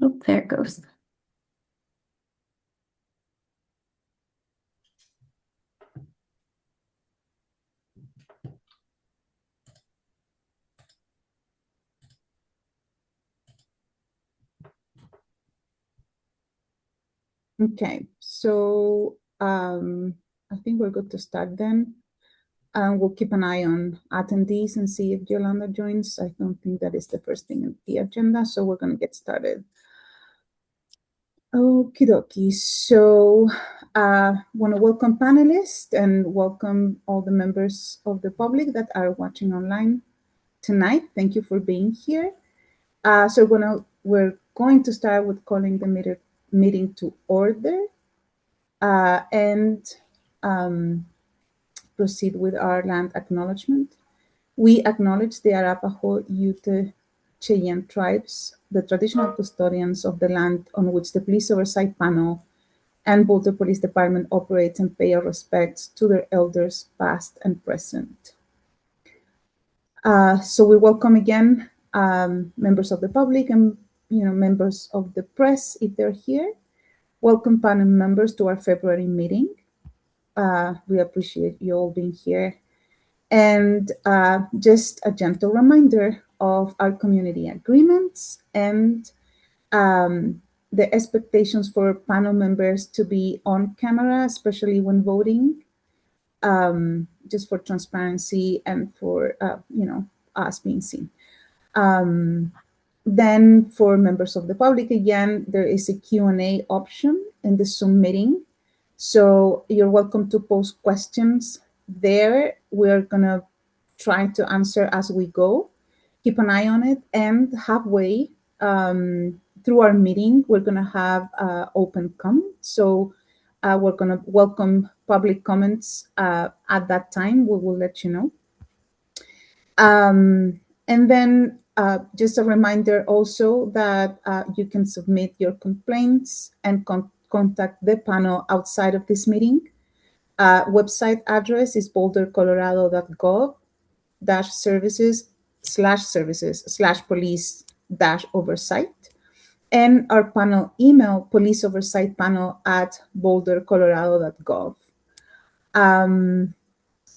Oh, there it goes. Okay, so I think we're good to start then. We'll keep an eye on attendees and see if Yolanda joins. I don't think that is the first thing in the agenda, so we're going to get started. Okie dokie. So want to welcome panelists and welcome all the members of the public that are watching online tonight. Thank you for being here. So we're going to start with calling the meeting to order and proceed with our land acknowledgement. We acknowledge the Arapaho, Ute, Cheyenne tribes, the traditional custodians of the land on which the Police Oversight Panel and Boulder Police Department operates, and pay our respects to their elders, past and present. So we welcome again members of the public and members of the press if they're here. Welcome panel members to our February meeting. We appreciate you all being here. And just a gentle reminder of our community agreements and the expectations for panel members to be on camera, especially when voting, just for transparency and for us being seen. Then for members of the public, again, there is a Q&A option in the Zoom meeting. So you're welcome to post questions there. We're gonna try to answer as we go. Keep an eye on it, and halfway through our meeting, we're gonna have open comment. So we're gonna welcome public comments at that time. We will let you know. And then just a reminder also that you can submit your complaints and contact the panel outside of this meeting. Website address is bouldercolorado.gov/services/police-oversight. And our panel email, policeoversightpanel@bouldercolorado.gov.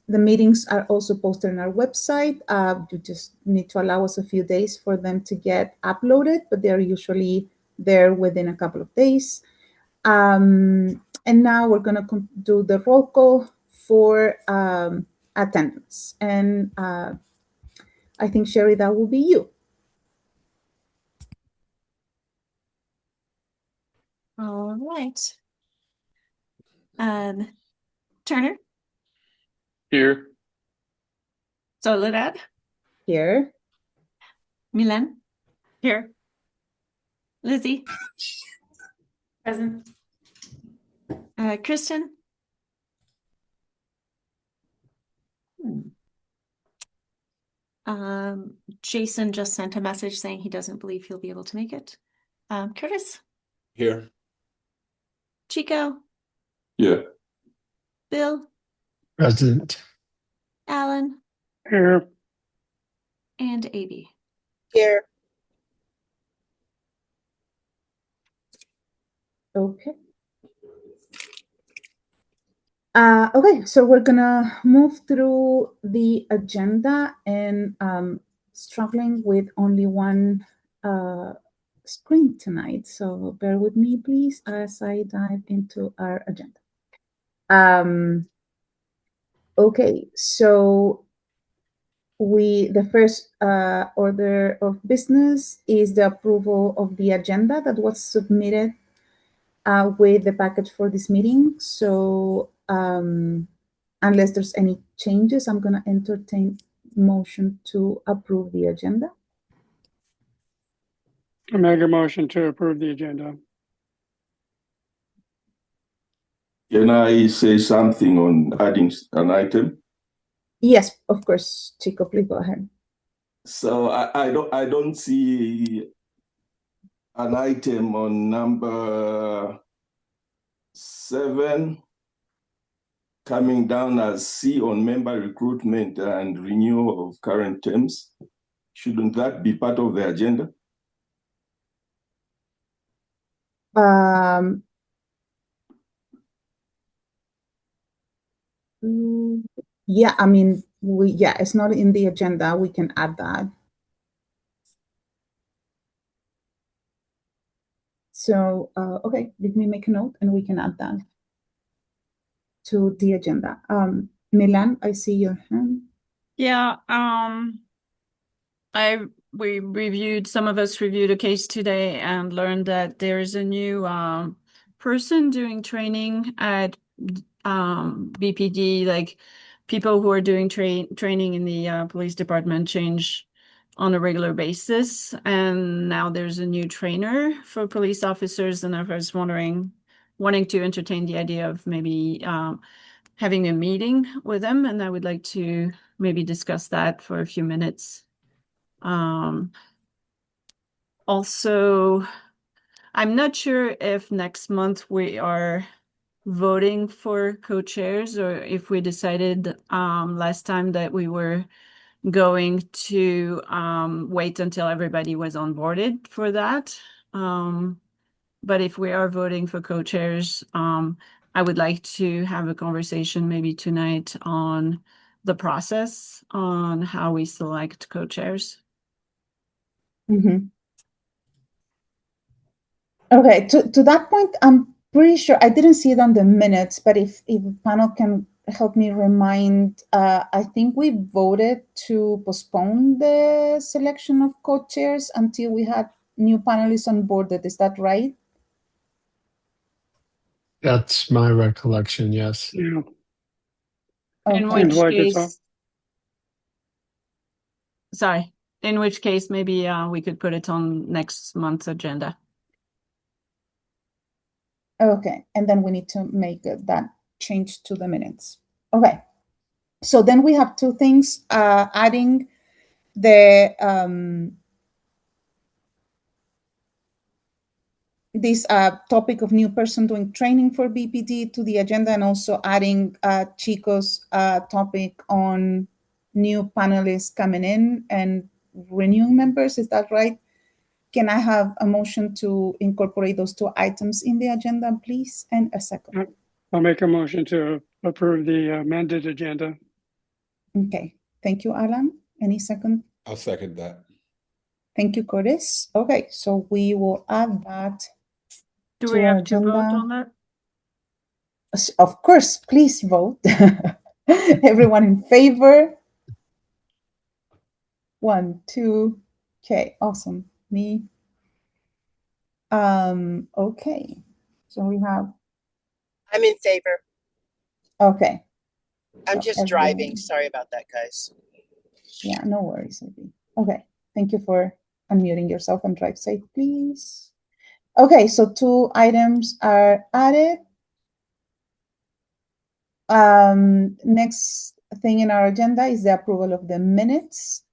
The meetings are also posted on our website. You just need to allow us a few days for them to get uploaded, but they're usually there within a couple of days. And now we're going to do the roll call for attendance. And I think, Sherry, that will be you. All right. Turner? Here. Soledad? Here. Milan? Here. Lizzie? Present. Kristen? Jason just sent a message saying he doesn't believe he'll be able to make it. Curtis? Here. Chico? Yeah. Bill? Present. Alan? Here. And Abby? Here. Okay. Okay, so we're gonna move through the agenda, and struggling with only one screen tonight. So bear with me, please, as I dive into our agenda. Okay, so the first order of business is the approval of the agenda that was submitted with the package for this meeting. So unless there's any changes, I'm going to entertain motion to approve the agenda. I make a motion to approve the agenda. Can I say something on adding an item? Yes, of course, Chico, please go ahead. So I don't see an item on number 7 coming down as C on member recruitment and renewal of current terms. Shouldn't that be part of the agenda? Um, yeah, I mean, it's not in the agenda. We can add that. So, okay, let me make a note and we can add that to the agenda. Milan, I see your hand. Yeah, we reviewed, some of us reviewed a case today and learned that there is a new person doing training at BPD, like people who are doing training in the police department change on a regular basis. And now there's a new trainer for police officers, and I was wanting to entertain the idea of maybe having a meeting with them, and I would like to maybe discuss that for a few minutes. Also, I'm not sure if next month we are voting for co-chairs, or if we decided last time that we were going to wait until everybody was onboarded for that. But if we are voting for co-chairs, I would like to have a conversation maybe tonight on the process on how we select co-chairs. Mm-hmm. Okay, to that point, I'm pretty sure I didn't see it on the minutes, but if the panel can help me remind, I think we voted to postpone the selection of co-chairs until we had new panelists on board. Is that right? That's my recollection, yes. Yeah, In Okay. Seems which like it's case, sorry, in which case maybe we could put it on next month's agenda. Okay, and then we need to make that change to the minutes. Okay, so then we have two things, adding the this topic of new person doing training for BPD to the agenda, and also adding Chico's topic on new panelists coming in and renewing members. Is that right? Can I have a motion to incorporate those two items in the agenda, please? And a second. I'll make a motion to approve the amended agenda. Okay, thank you, Alan. Any second? I'll second that. Thank you, Curtis. Okay, so we will add that. Do To we our have to vote agenda. on that? Of course, please vote. Everyone in favor? 1, 2. Okay, awesome. Me. Okay. So we have, I'm in favor. okay. I'm So just driving. Sorry about that, guys. Yeah, no worries. Okay, thank you for unmuting yourself and drive safe, please. Okay, so 2 items are added. Next thing in our agenda is the approval of the minutes.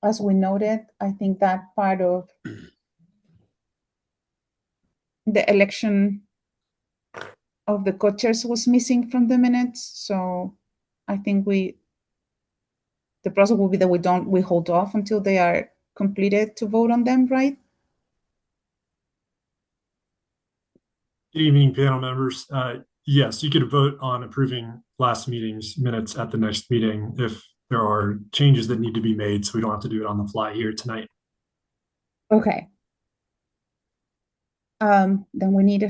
As we noted, I think that part of the election of the co-chairs was missing from the minutes. So I think the process will be that we hold off until they are completed to vote on them, right? Good evening, panel members. Yes, you could vote on approving last meeting's minutes at the next meeting if there are changes that need to be made, so we don't have to do it on the fly here tonight. Okay. Then we need a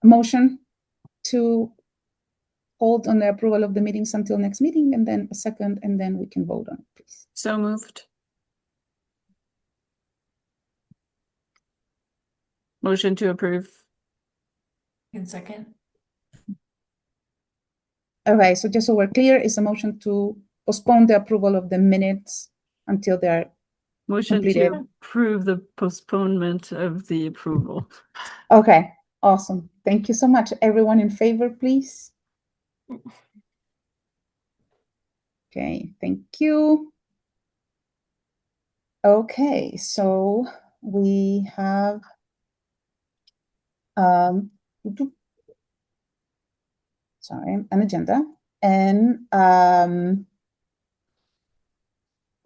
motion to hold on the approval of the meetings until next meeting, and then a second, and then we can vote on it, please. So moved. Motion to approve. In second. Okay, so just so we're clear, is a motion to postpone the approval of the minutes until they're Motion completed. to approve the postponement of the approval. Okay, awesome. Thank you so much. Everyone in favor, please. Okay, thank you. Okay, so we have sorry, an agenda, and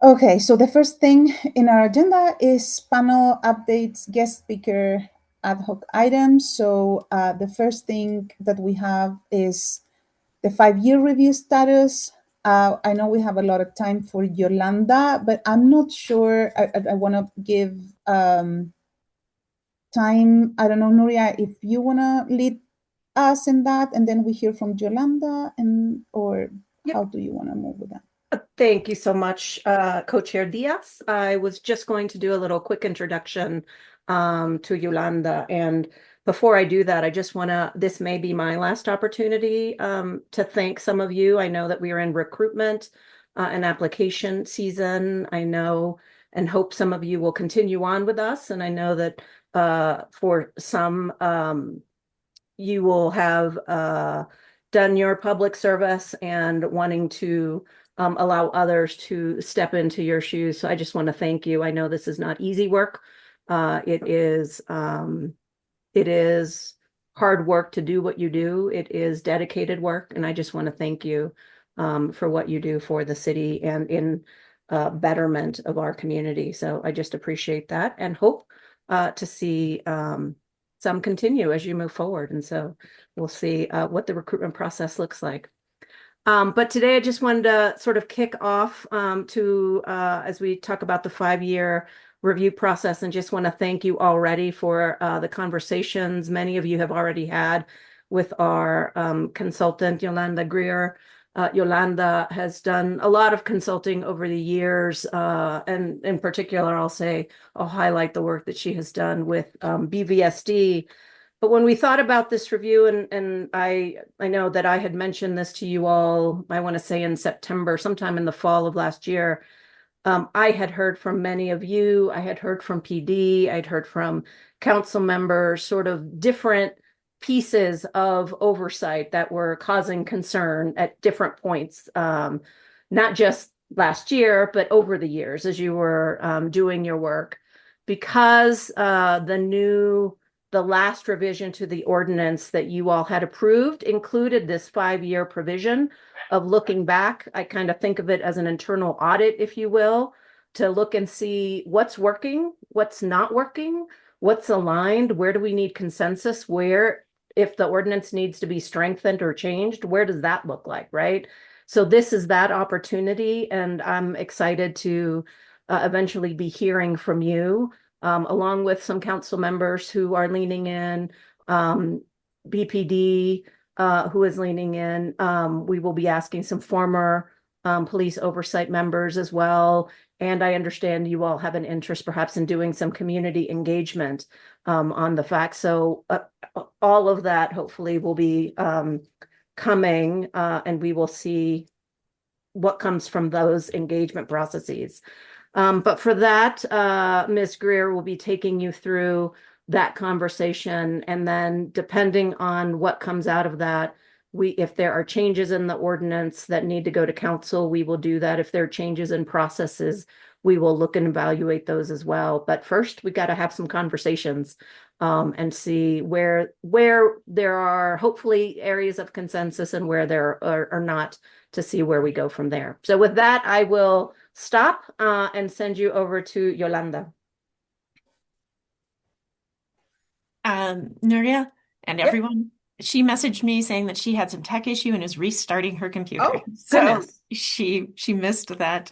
Okay, so the first thing in our agenda is panel updates, guest speaker, ad hoc items. So the first thing that we have is the 5-year review status. I know we have a lot of time for Yolanda, but I'm not sure. I want to give time. I don't know, Nuria, if you want to lead us in that, and then we hear from Yolanda, or Yep. how do you want to move with that? Thank you so much, Co-Chair Diaz. I was just going to do a little quick introduction to Yolanda. And before I do that, I just want to, this may be my last opportunity to thank some of you. I know that we are in recruitment and application season. I know and hope some of you will continue on with us. And I know that for some, you will have done your public service and wanting to allow others to step into your shoes. So I just want to thank you. I know this is not easy work. It is hard work to do what you do. It is dedicated work. And I just want to thank you for what you do for the city and in betterment of our community. So I just appreciate that and hope to see some continue as you move forward. And so we'll see what the recruitment process looks like. But today I just wanted to sort of kick off as we talk about the 5-year review process, and just want to thank you already for the conversations many of you have already had with our consultant, Yolanda Greer. Yolanda has done a lot of consulting over the years, and in particular, I'll highlight the work that she has done with BVSD. But when we thought about this review, and I know that I had mentioned this to you all, I want to say in September, sometime in the fall of last year, I had heard from many of you. I had heard from PD. I'd heard from council members, sort of different pieces of oversight that were causing concern at different points, not just last year, but over the years as you were doing your work. Because the last revision to the ordinance that you all had approved included this 5-year provision of looking back. I kind of think of it as an internal audit, if you will, to look and see what's working, what's not working, what's aligned, where do we need consensus, where, if the ordinance needs to be strengthened or changed, where does that look like, right? So this is that opportunity, and I'm excited to eventually be hearing from you, along with some council members who are leaning in, BPD, who is leaning in. We will be asking some former police oversight members as well. And I understand you all have an interest perhaps in doing some community engagement on the facts. So all of that hopefully will be coming, and we will see what comes from those engagement processes. But for that, Ms. Greer will be taking you through that conversation. And then depending on what comes out of that, if there are changes in the ordinance that need to go to council, we will do that. If there are changes in processes, we will look and evaluate those as well. But first, we got to have some conversations and see where there are hopefully areas of consensus and where there are not, to see where we go from there. So with that, I will stop and send you over to Yolanda. Nuria and everyone, she messaged me saying that she had some tech issue and is restarting her computer. Oh, so goodness. she missed that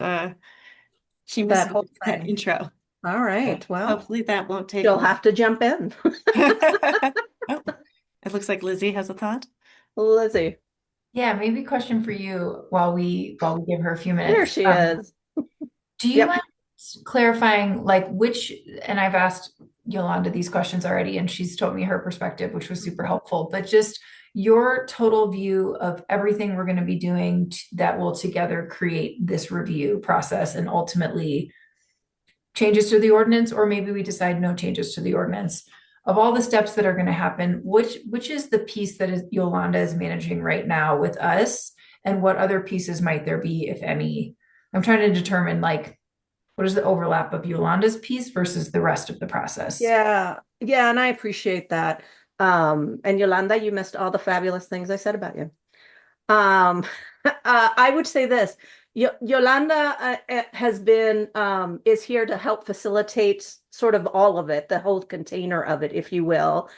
she That missed whole that thing. intro. All right. Well, Hopefully that won't take you'll long. have to jump in. Oh, it looks like Lizzie has a thought. Lizzie. Yeah, maybe a question for you while we give her a few minutes. There she is. Do you mind clarifying like which, and I've asked Yolanda these questions already, and she's told me her perspective, which was super helpful, but just your total view of everything we're going to be doing that will together create this review process and ultimately changes to the ordinance, or maybe we decide no changes to the ordinance. Of all the steps that are going to happen, which is the piece that Yolanda is managing right now with us, and what other pieces might there be, if any? I'm trying to determine like what is the overlap of Yolanda's piece versus the rest of the process. Yeah, and I appreciate that. And Yolanda, you missed all the fabulous things I said about you. I would say this. Yolanda has been is here to help facilitate sort of all of it, the whole container of it, if you will.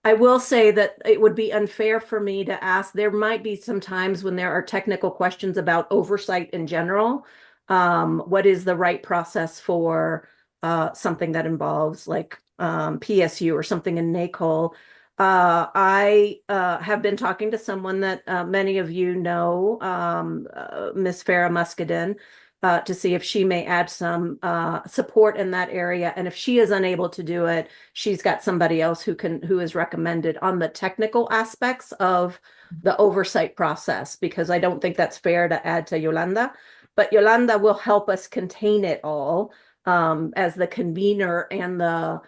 I will say that it would be unfair for me to ask. There might be some times when there are technical questions about oversight in general. What is the right process for something that involves like PSU or something in NACOL? I have been talking to someone that many of you know, Miss Farah Muscadin, to see if she may add some support in that area. And if she is unable to do it, she's got somebody else who is recommended on the technical aspects of the oversight process, because I don't think that's fair to add to Yolanda. But Yolanda will help us contain it all as the convener and the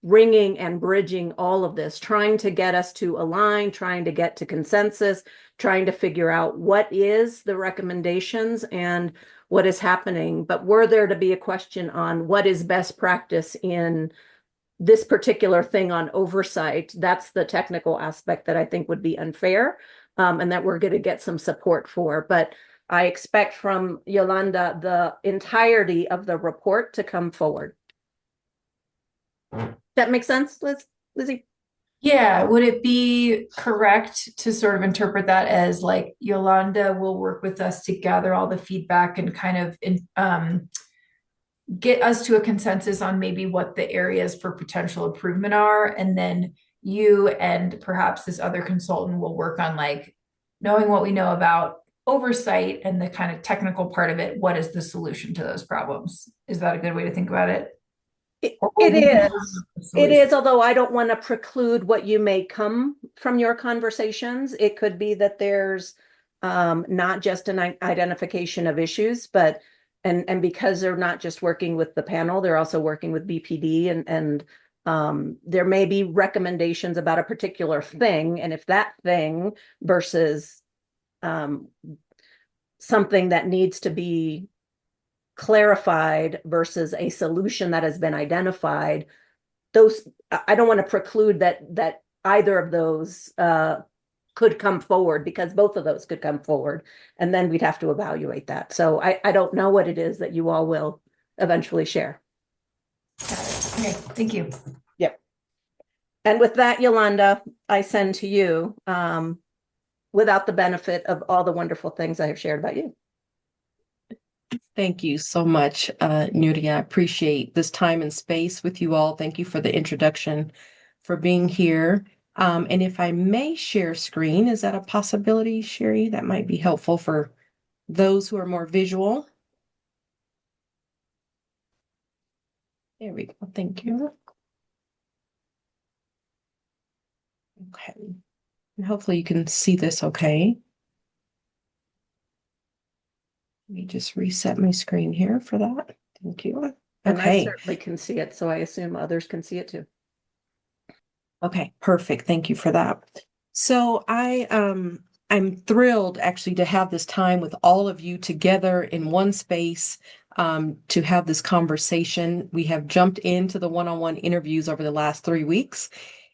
bringing and bridging all of this, trying to get us to align, trying to get to consensus, trying to figure out what is the recommendations and what is happening. But were there to be a question on what is best practice in this particular thing on oversight, that's the technical aspect that I think would be unfair, and that we're going to get some support for. But I expect from Yolanda the entirety of the report to come forward. That makes sense, Lizzie? Yeah, would it be correct to sort of interpret that as like Yolanda will work with us to gather all the feedback and kind of get us to a consensus on maybe what the areas for potential improvement are, and then you and perhaps this other consultant will work on like knowing what we know about oversight and the kind of technical part of it, what is the solution to those problems? Is that a good way to think about it? It is, although I don't want to preclude what you may come from your conversations. It could be that there's not just an identification of issues, but and because they're not just working with the panel, they're also working with BPD and there may be recommendations about a particular thing, and if that thing versus something that needs to be clarified versus a solution that has been identified, those I don't want to preclude that either of those could come forward, because both of those could come forward, and then we'd have to evaluate that. So I don't know what it is that you all will eventually share. Okay, thank you. Yep. And with that, Yolanda, I send to you without the benefit of all the wonderful things I have shared about you. Thank you so much, Nuria. I appreciate this time and space with you all. Thank you for the introduction, for being here. And if I may share screen, is that a possibility, Sherry? That might be helpful for those who are more visual. There we go. Thank you. Okay. And hopefully you can see this okay. Let me just reset my screen here for that. Thank you. And I Okay. certainly can see it, so I assume others can see it too. Okay, perfect. Thank you for that. So I'm thrilled actually to have this time with all of you together in one space to have this conversation. We have jumped into the one-on-one interviews over the last 3 weeks.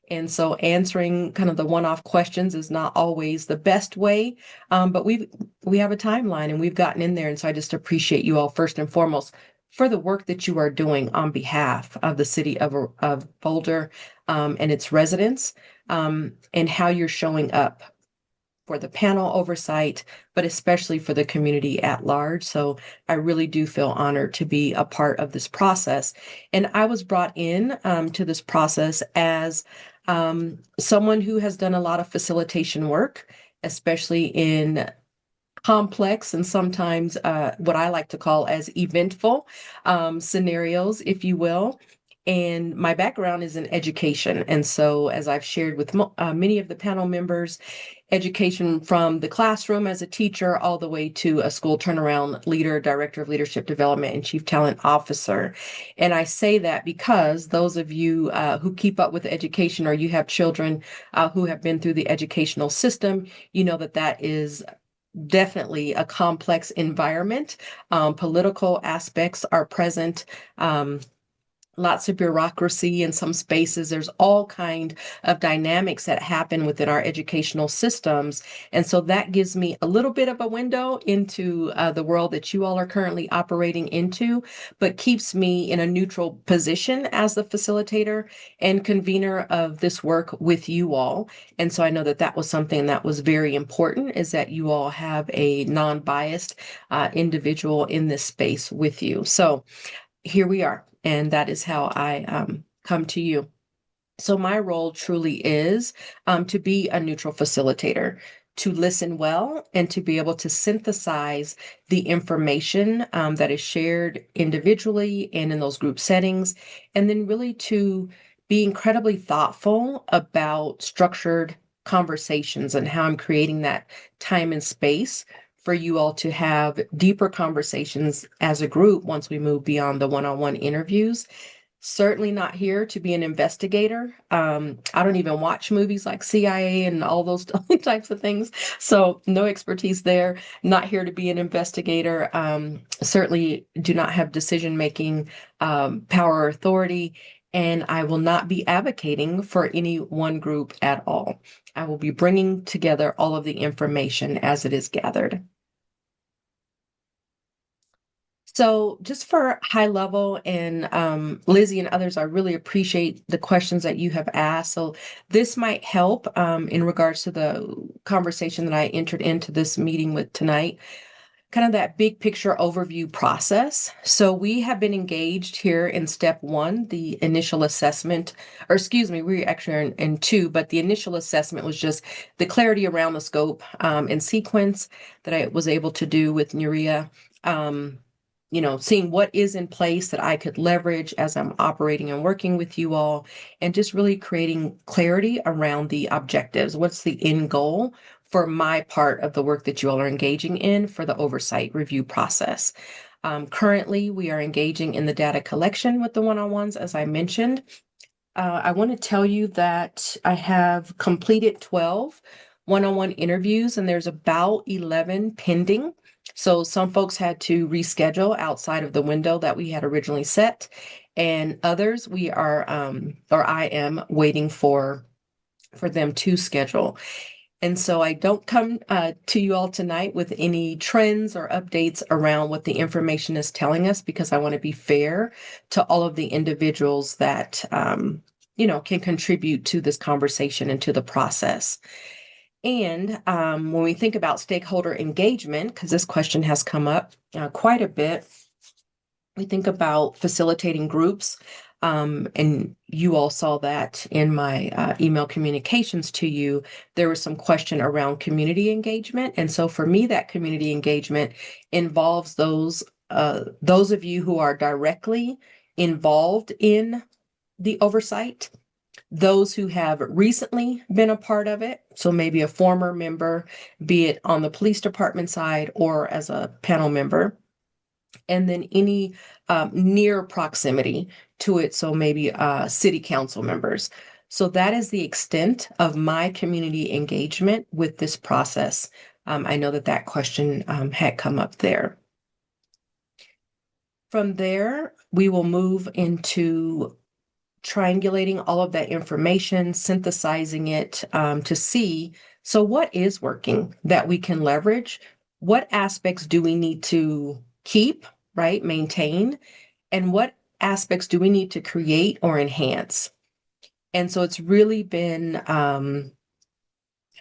And so answering kind of the one-off questions is not always the best way, but we have a timeline and we've gotten in there. And so I just appreciate you all first and foremost for the work that you are doing on behalf of the city of Boulder and its residents, and how you're showing up for the panel oversight, but especially for the community at large. So I really do feel honored to be a part of this process. And I was brought in to this process as someone who has done a lot of facilitation work, especially in complex and sometimes what I like to call as eventful scenarios, if you will. And my background is in education. And so as I've shared with many of the panel members, education from the classroom as a teacher all the way to a school turnaround leader, director of leadership development, and chief talent officer. And I say that because those of you who keep up with education, or you have children who have been through the educational system, you know that that is definitely a complex environment. Political aspects are present. lots of bureaucracy in some spaces. There's all kind of dynamics that happen within our educational systems. And so that gives me a little bit of a window into the world that you all are currently operating into, but keeps me in a neutral position as the facilitator and convener of this work with you all. And so I know that that was something that was very important, is that you all have a non-biased individual in this space with you. So here we are. And that is how I come to you. So my role truly is to be a neutral facilitator, to listen well, and to be able to synthesize the information that is shared individually and in those group settings, and then really to be incredibly thoughtful about structured conversations and how I'm creating that time and space for you all to have deeper conversations as a group once we move beyond the one-on-one interviews. Certainly not here to be an investigator. I don't even watch movies like CIA and all those types of things. So no expertise there. Not here to be an investigator. Certainly do not have decision-making power or authority. And I will not be advocating for any one group at all. I will be bringing together all of the information as it is gathered. So just for high level, and Lizzie and others, I really appreciate the questions that you have asked. So this might help in regards to the conversation that I entered into this meeting with tonight, kind of that big picture overview process. So we have been engaged here in step one, the initial assessment, or excuse me, we actually are in two, but the initial assessment was just the clarity around the scope and sequence that I was able to do with Nuria. Seeing what is in place that I could leverage as I'm operating and working with you all, and just really creating clarity around the objectives. What's the end goal for my part of the work that you all are engaging in for the oversight review process? Currently, we are engaging in the data collection with the one-on-ones, as I mentioned. I want to tell you that I have completed 12 one-on-one interviews, and there's about 11 pending. So some folks had to reschedule outside of the window that we had originally set, and others we are, or I am waiting for them to schedule. And so I don't come to you all tonight with any trends or updates around what the information is telling us, because I want to be fair to all of the individuals that, can contribute to this conversation and to the process. And when we think about stakeholder engagement, because this question has come up quite a bit, we think about facilitating groups. And you all saw that in my email communications to you. There was some question around community engagement. And so for me, that community engagement involves those of you who are directly involved in the oversight, those who have recently been a part of it, so maybe a former member, be it on the police department side or as a panel member, and then any near proximity to it, so maybe city council members. So that is the extent of my community engagement with this process. I know that question had come up there. From there, we will move into triangulating all of that information, synthesizing it to see, so what is working that we can leverage? What aspects do we need to keep, right, maintain? And what aspects do we need to create or enhance? And so it's really been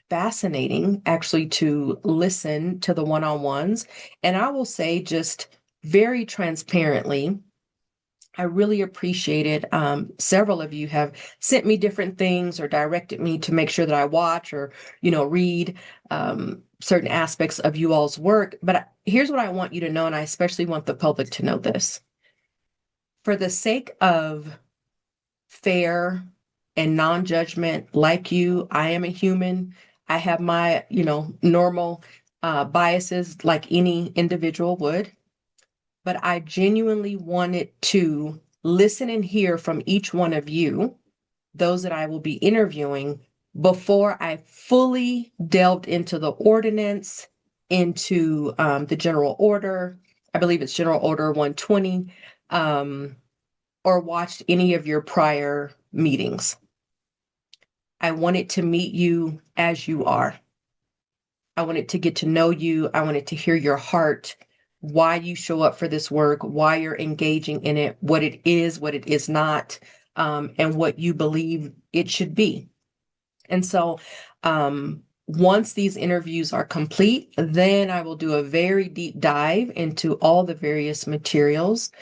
fascinating actually to listen to the one-on-ones. And I will say, just very transparently, I really appreciated several of you have sent me different things or directed me to make sure that I watch or, read certain aspects of you all's work. But here's what I want you to know, and I especially want the public to know this. For the sake of fair and non-judgment, like you, I am a human. I have my, normal biases like any individual would. But I genuinely wanted to listen and hear from each one of you, those that I will be interviewing, before I fully delved into the ordinance, into the general order. I believe it's General Order 120, or watched any of your prior meetings. I wanted to meet you as you are. I wanted to get to know you. I wanted to hear your heart, why you show up for this work, why you're engaging in it, what it is not, and what you believe it should be. And so once these interviews are complete, then I will do a very deep dive into all the various materials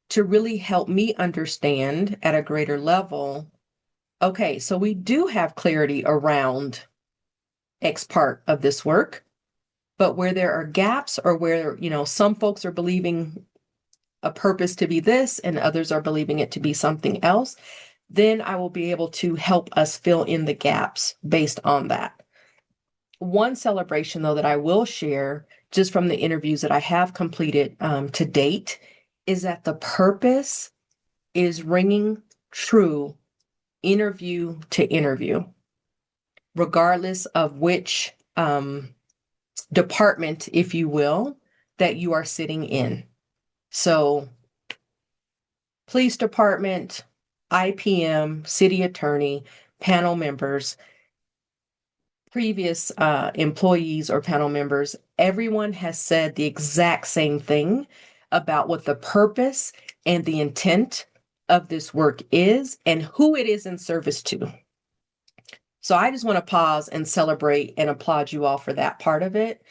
to really help me understand at a greater level. Okay, so we do have clarity around X part of this work, but where there are gaps or where, some folks are believing a purpose to be this and others are believing it to be something else, then I will be able to help us fill in the gaps based on that. One celebration, though, that I will share just from the interviews that I have completed to date is that the purpose is ringing true interview to interview, regardless of which department, if you will, that you are sitting in. So police department, IPM, city attorney, panel members, previous employees or panel members, everyone has said the exact same thing about what the purpose and the intent of this work is and who it is in service to. So I just want to pause and celebrate and applaud you all for that part of it,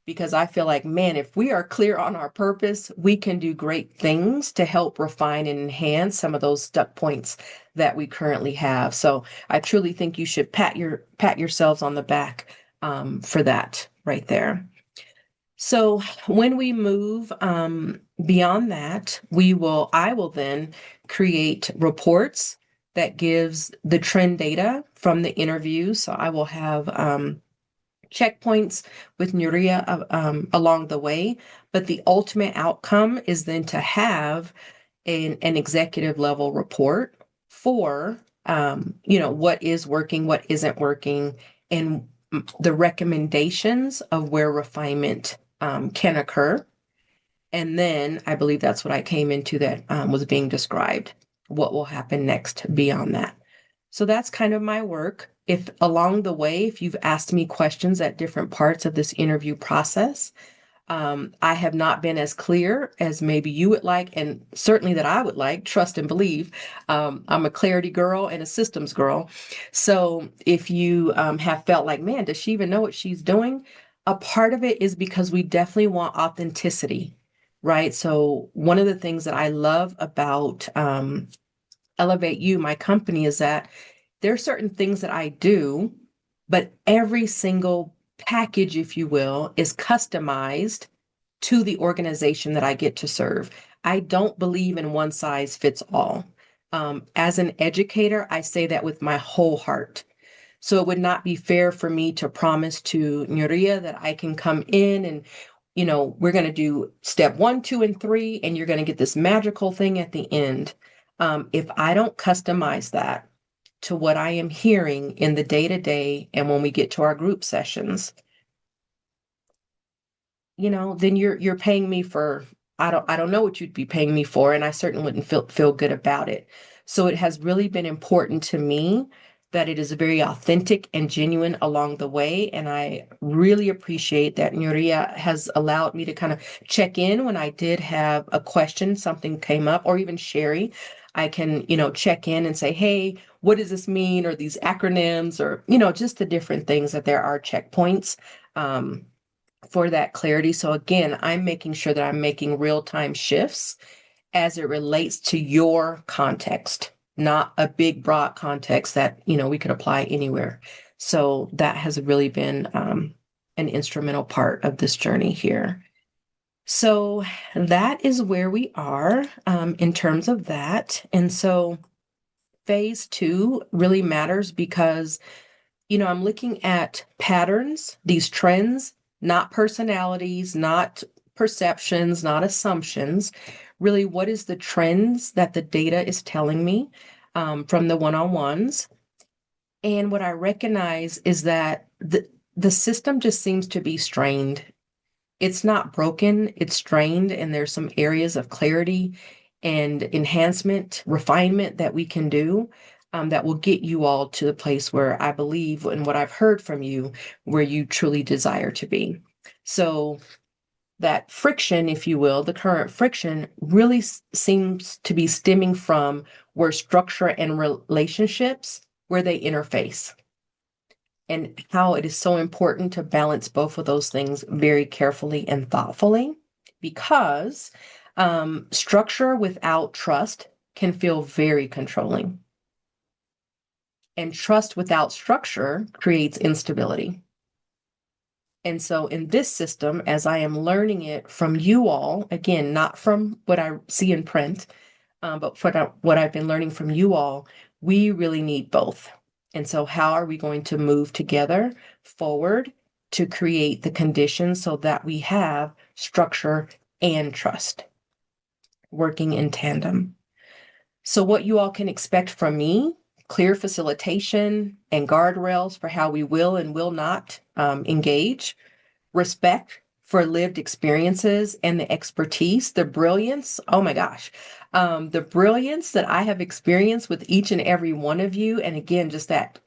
because I feel like, man, if we are clear on our purpose, we can do great things to help refine and enhance some of those stuck points that we currently have. So I truly think you should pat yourselves on the back for that right there. So when we move beyond that, I will then create reports that gives the trend data from the interview. So I will have checkpoints with Nuria along the way, but the ultimate outcome is then to have an executive level report for what is working, what isn't working, and the recommendations of where refinement can occur. And then I believe that's what I came into that was being described, what will happen next beyond that. So that's kind of my work. If along the way, if you've asked me questions at different parts of this interview process, I have not been as clear as maybe you would like, and certainly that I would like, trust and believe. I'm a clarity girl and a systems girl. So if you have felt like, man, does she even know what she's doing? A part of it is because we definitely want authenticity, right? So one of the things that I love about Elevate You, my company, is that there are certain things that I do, but every single package, if you will, is customized to the organization that I get to serve. I don't believe in one size fits all. As an educator, I say that with my whole heart. So it would not be fair for me to promise to Nuria that I can come in and, we're going to do step 1, 2, and 3, and you're going to get this magical thing at the end. If I don't customize that to what I am hearing in the day-to-day and when we get to our group sessions, then you're paying me for, I don't know what you'd be paying me for, and I certainly wouldn't feel good about it. So it has really been important to me that it is very authentic and genuine along the way. And I really appreciate that Nuria has allowed me to kind of check in when I did have a question, something came up, or even Sherry, I can, check in and say, hey, what does this mean? Or these acronyms, or, just the different things that there are checkpoints for that clarity. So again, I'm making sure that I'm making real-time shifts as it relates to your context, not a big broad context that, we could apply anywhere. So that has really been an instrumental part of this journey here. So that is where we are in terms of that. And so phase 2 really matters because, I'm looking at patterns, these trends, not personalities, not perceptions, not assumptions. Really, what is the trends that the data is telling me from the one-on-ones? And what I recognize is that the system just seems to be strained. It's not broken, it's strained, and there's some areas of clarity and enhancement, refinement that we can do, that will get you all to the place where I believe, and what I've heard from you, where you truly desire to be. So that friction, if you will, the current friction really seems to be stemming from where structure and relationships, where they interface, and how it is so important to balance both of those things very carefully and thoughtfully, because structure without trust can feel very controlling. And trust without structure creates instability. And so in this system, as I am learning it from you all, again, not from what I see in print, but for what I've been learning from you all, we really need both. And so how are we going to move together forward to create the conditions so that we have structure and trust working in tandem? So what you all can expect from me: clear facilitation and guardrails for how we will and will not engage, respect for lived experiences and the expertise, the brilliance, oh my gosh, the brilliance that I have experienced with each and every one of you. And again, just that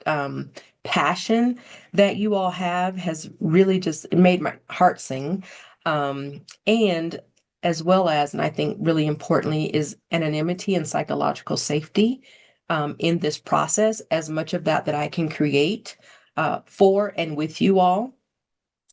passion that you all have has really just made my heart sing. And as well as, and I think really importantly, is anonymity and psychological safety in this process. As much of that I can create for and with you all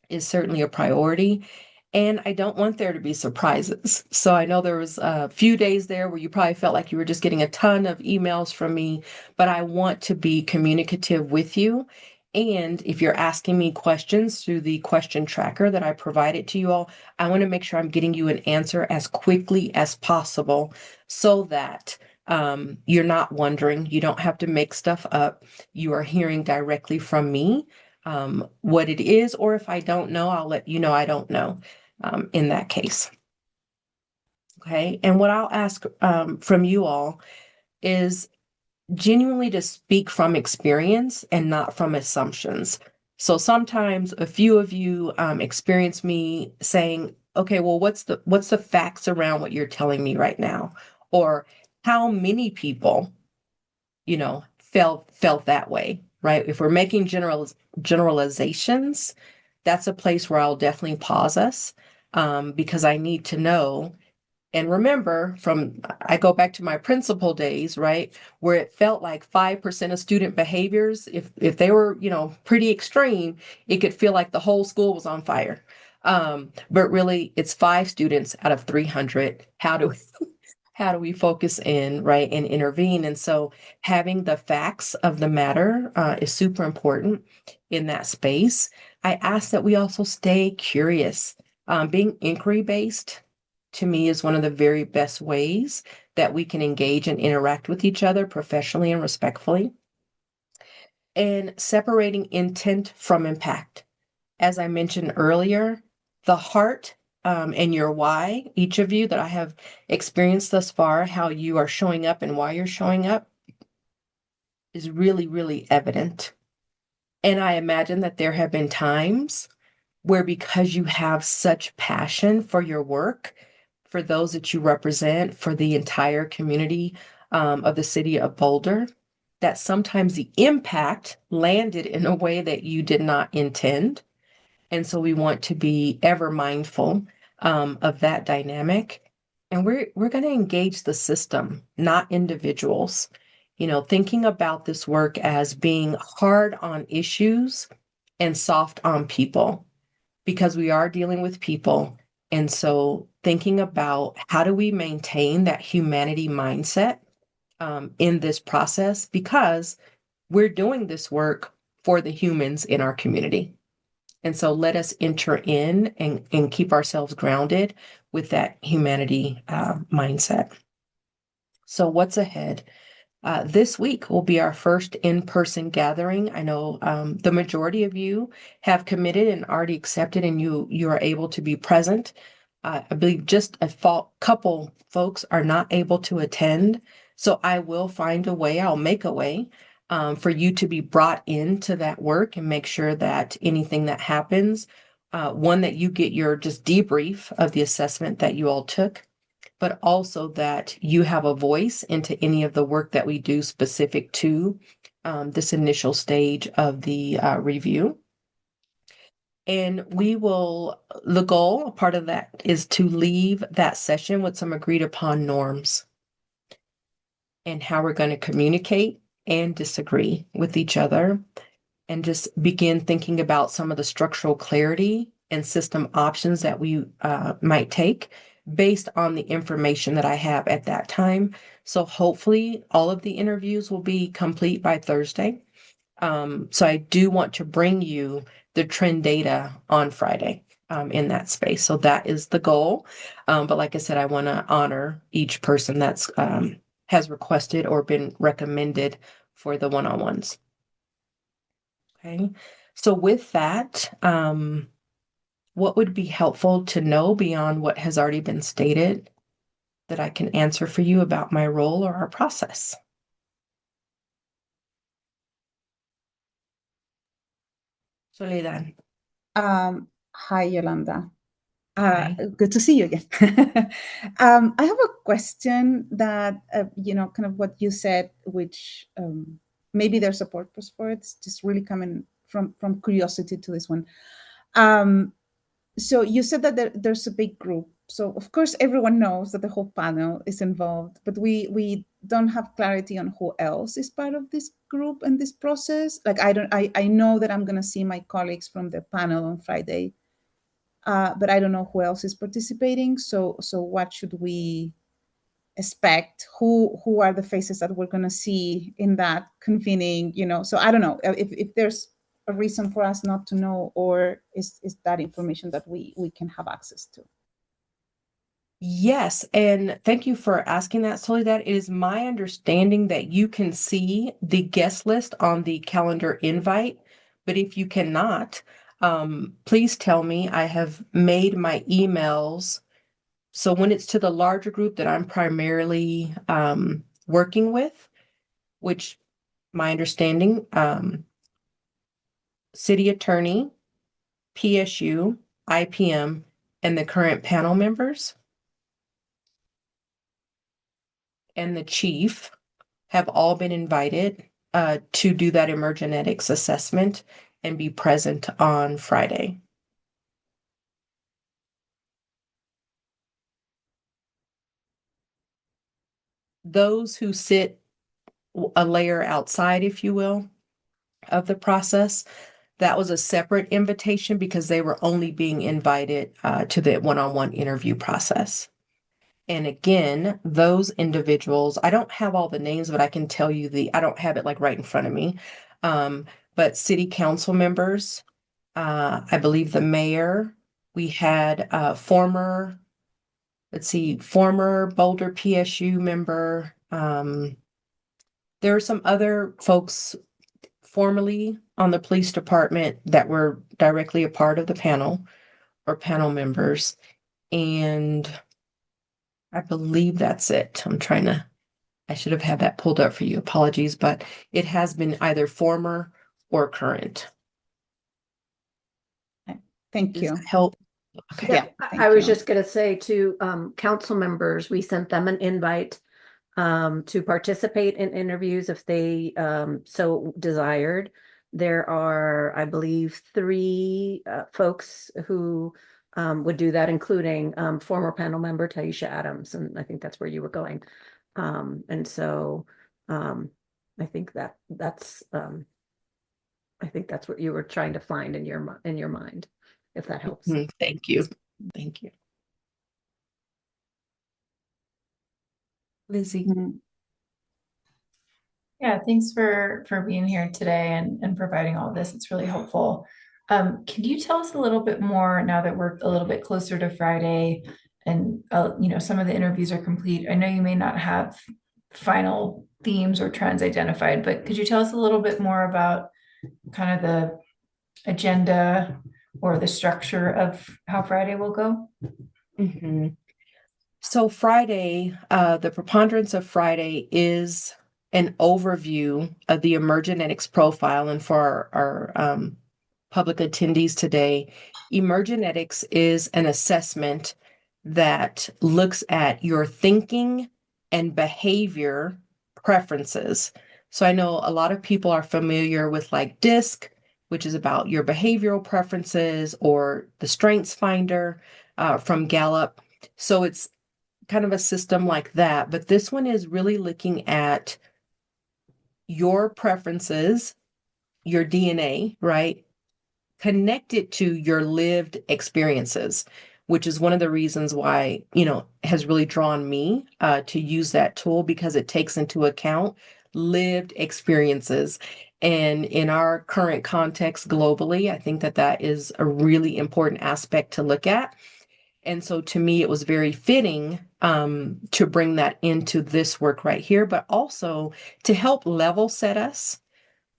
is certainly a priority. And I don't want there to be surprises. So I know there was a few days there where you probably felt like you were just getting a ton of emails from me, but I want to be communicative with you. And if you're asking me questions through the question tracker that I provided to you all, I want to make sure I'm getting you an answer as quickly as possible, so that you're not wondering, you don't have to make stuff up. You are hearing directly from me what it is, or if I don't know, I'll let you know I don't know in that case. Okay, and what I'll ask from you all is genuinely to speak from experience and not from assumptions. So sometimes a few of you experience me saying, okay, well, what's the facts around what you're telling me right now? Or how many people, felt that way, right? If we're making generalizations, that's a place where I'll definitely pause us, because I need to know. And remember, I go back to my principal days, right, where it felt like 5% of student behaviors, if they were, pretty extreme, it could feel like the whole school was on fire. But really, it's 5 students out of 300. How do we focus in, right, and intervene? And so having the facts of the matter is super important in that space. I ask that we also stay curious. Being inquiry-based, to me, is one of the very best ways that we can engage and interact with each other professionally and respectfully. And separating intent from impact. As I mentioned earlier, the heart and your why, each of you that I have experienced thus far, how you are showing up and why you're showing up, is really, really evident. And I imagine that there have been times where, because you have such passion for your work, for those that you represent, for the entire community of the city of Boulder, that sometimes the impact landed in a way that you did not intend. And so we want to be ever mindful of that dynamic. And we're going to engage the system, not individuals. Thinking about this work as being hard on issues and soft on people, because we are dealing with people. And so thinking about how do we maintain that humanity mindset in this process, because we're doing this work for the humans in our community. And so let us enter in and keep ourselves grounded with that humanity mindset. So what's ahead? This week will be our first in-person gathering. I know the majority of you have committed and already accepted, and you are able to be present. I believe just a couple folks are not able to attend. So I will find a way, I'll make a way for you to be brought into that work, and make sure that anything that happens, one, that you get your just debrief of the assessment that you all took, but also that you have a voice into any of the work that we do specific to this initial stage of the review. And the goal, part of that is to leave that session with some agreed upon norms and how we're going to communicate and disagree with each other, and just begin thinking about some of the structural clarity and system options that we might take based on the information that I have at that time. So hopefully all of the interviews will be complete by Thursday. So I do want to bring you the trend data on Friday in that space. So that is the goal. But like I said, I want to honor each person that's has requested or been recommended for the one-on-ones. Okay. So with that, what would be helpful to know beyond what has already been stated that I can answer for you about my role or our process? Soledad. Hi, Yolanda. Hi. Good to see you again. I have a question that, kind of what you said, which maybe there's a purpose for it. It's just really coming from curiosity to this one. So you said that there's a big group. So of course everyone knows that the whole panel is involved, but we don't have clarity on who else is part of this group and this process. Like I know that I'm gonna see my colleagues from the panel on Friday, but I don't know who else is participating. So what should we expect? Who are the faces that we're gonna see in that convening? So I don't know if there's a reason for us not to know, or is that information that we can have access to? Yes, and thank you for asking that, Soledad. It is my understanding that you can see the guest list on the calendar invite, but if you cannot, please tell me. I have made my emails. So when it's to the larger group that I'm primarily working with, which my understanding, city attorney, PSU, IPM, and the current panel members and the chief have all been invited to do that emergenetics assessment and be present on Friday. Those who sit a layer outside, if you will, of the process, that was a separate invitation because they were only being invited to the one-on-one interview process. And again, those individuals, I don't have all the names, but I can tell you I don't have it like right in front of me. But city council members, I believe the mayor, we had former Boulder PSU member. There are some other folks formerly on the police department that were directly a part of the panel or panel members. And I believe that's it. I should have had that pulled up for you. Apologies, but it has been either former or current. Thank Does you. that help? Okay. Yeah, thank I was you. just going to say to council members, we sent them an invite to participate in interviews if they so desired. There are, I believe, 3 folks who would do that, including former panel member Taisha Adams, and I think that's where you were going. And so I think that's what you were trying to find in your mind, if that helps. Thank you. Thank you. Lizzie. Yeah, thanks for being here today and providing all this. It's really helpful. Can you tell us a little bit more now that we're a little bit closer to Friday and some of the interviews are complete? I know you may not have final themes or trends identified, but could you tell us a little bit more about kind of the agenda or the structure of how Friday will go? Mm-hmm. So Friday, the preponderance of Friday is an overview of the emergenetics profile. And for our public attendees today, emergenetics is an assessment that looks at your thinking and behavior preferences. So I know a lot of people are familiar with like DISC, which is about your behavioral preferences, or the Strengths Finder from Gallup. So it's kind of a system like that. But this one is really looking at your preferences, your DNA, right? Connected to your lived experiences, which is one of the reasons why, has really drawn me to use that tool, because it takes into account lived experiences. And in our current context globally, I think that that is a really important aspect to look at. And so to me, it was very fitting to bring that into this work right here, but also to help level set us,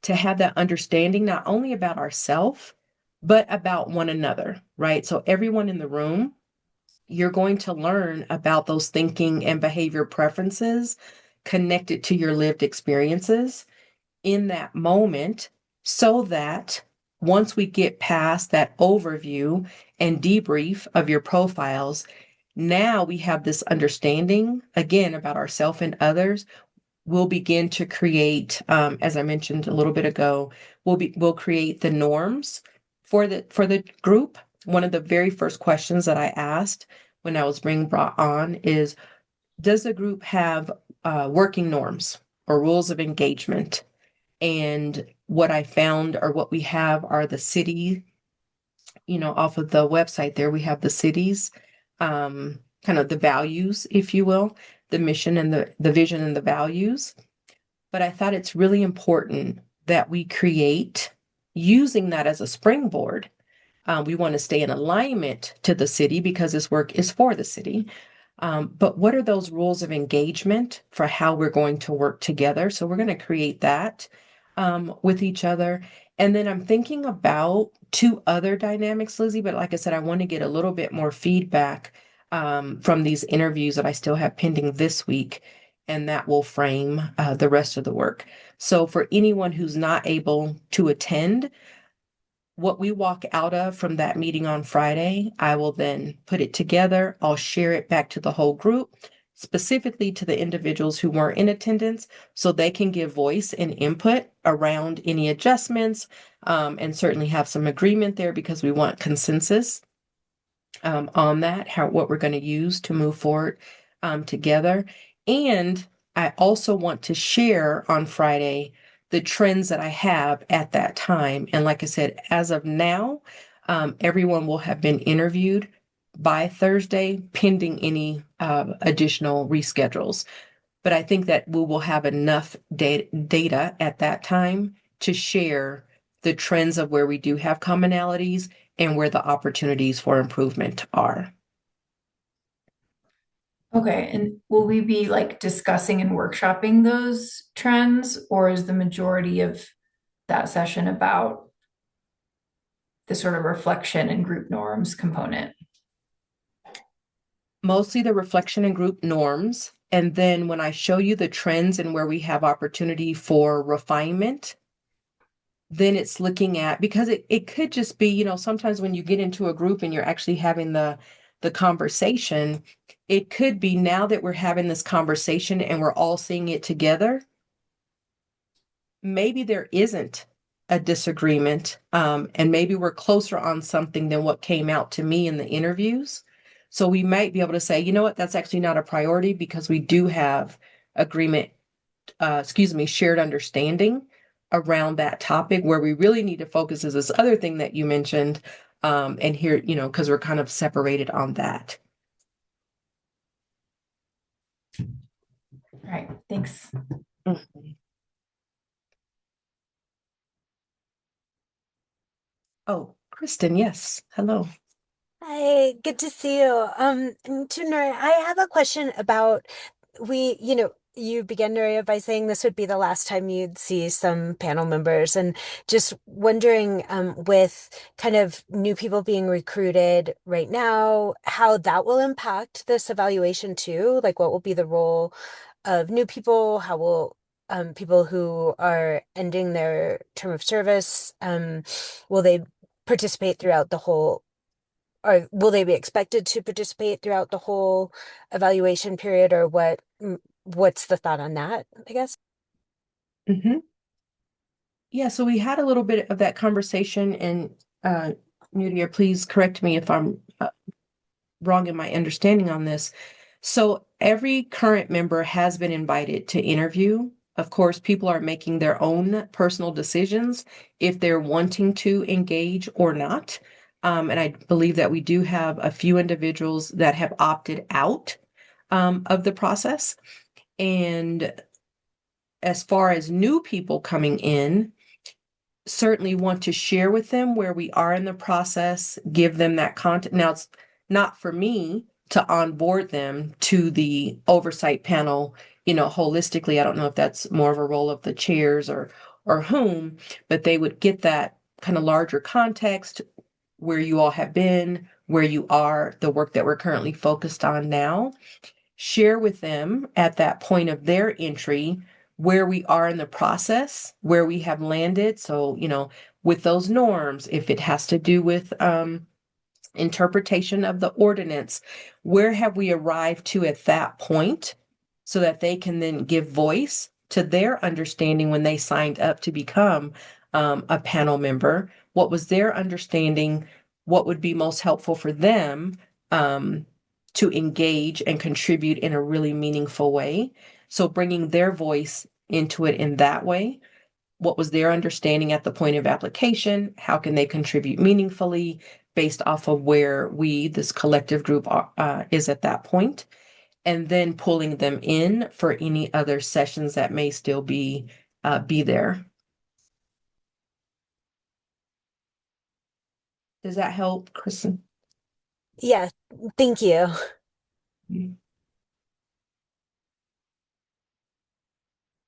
to have that understanding not only about ourselves, but about one another, right? So everyone in the room, you're going to learn about those thinking and behavior preferences connected to your lived experiences in that moment, so that once we get past that overview and debrief of your profiles, now we have this understanding again about ourselves and others. We'll begin to create, as I mentioned a little bit ago, we'll create the norms for the group. One of the very first questions that I asked when I was being brought on is, does the group have working norms or rules of engagement? And what I found, or what we have, are the city, off of the website there, we have the cities, kind of the values, if you will, the mission and the vision and the values. But I thought it's really important that we create, using that as a springboard. We want to stay in alignment to the city because this work is for the city. But what are those rules of engagement for how we're going to work together? So we're going to create that with each other. And then I'm thinking about two other dynamics, Lizzie, but like I said, I want to get a little bit more feedback from these interviews that I still have pending this week, and that will frame the rest of the work. So for anyone who's not able to attend, what we walk out of from that meeting on Friday, I will then put it together. I'll share it back to the whole group, specifically to the individuals who weren't in attendance, so they can give voice and input around any adjustments, and certainly have some agreement there, because we want consensus on that, what we're going to use to move forward together. And I also want to share on Friday the trends that I have at that time. And like I said, as of now, everyone will have been interviewed by Thursday, pending any additional reschedules. But I think that we will have enough data at that time to share the trends of where we do have commonalities and where the opportunities for improvement are. Okay, and will we be like discussing and workshopping those trends, or is the majority of that session about the sort of reflection and group norms component? Mostly the reflection and group norms. And then when I show you the trends and where we have opportunity for refinement, then it's looking at, because it could just be, sometimes when you get into a group and you're actually having the conversation, it could be, now that we're having this conversation and we're all seeing it together, maybe there isn't a disagreement, and maybe we're closer on something than what came out to me in the interviews. So we might be able to say, you know what, that's actually not a priority, because we do have agreement, shared understanding around that topic. Where we really need to focus is this other thing that you mentioned, and here, because we're kind of separated on that. All right, thanks. Mhm. Oh, Kristen, yes. Hello. Hi, good to see you. Tunari, I have a question about you began, Nuria, by saying this would be the last time you'd see some panel members, and just wondering, with kind of new people being recruited right now, how that will impact this evaluation too. Like, what will be the role of new people? How will people who are ending their term of service, will they participate throughout the whole or will they be expected to participate throughout the whole evaluation period, or what's the thought on that, I guess? Mm-hmm. Yeah, so we had a little bit of that conversation, and Nudia, please correct me if I'm wrong in my understanding on this. So every current member has been invited to interview. Of course, people are making their own personal decisions if they're wanting to engage or not. And I believe that we do have a few individuals that have opted out of the process. And as far as new people coming in, certainly want to share with them where we are in the process, give them that content. Now, it's not for me to onboard them to the oversight panel, holistically. I don't know if that's more of a role of the chairs or whom, but they would get that kind of larger context, where you all have been, where you are, the work that we're currently focused on now. Share with them at that point of their entry where we are in the process, where we have landed. So, with those norms, if it has to do with interpretation of the ordinance, where have we arrived to at that point, so that they can then give voice to their understanding when they signed up to become a panel member. What was their understanding? What would be most helpful for them to engage and contribute in a really meaningful way? So bringing their voice into it in that way. What was their understanding at the point of application? How can they contribute meaningfully based off of where we, this collective group, is at that point? And then pulling them in for any other sessions that may still be there. Does that help, Kristen? Yeah, thank you.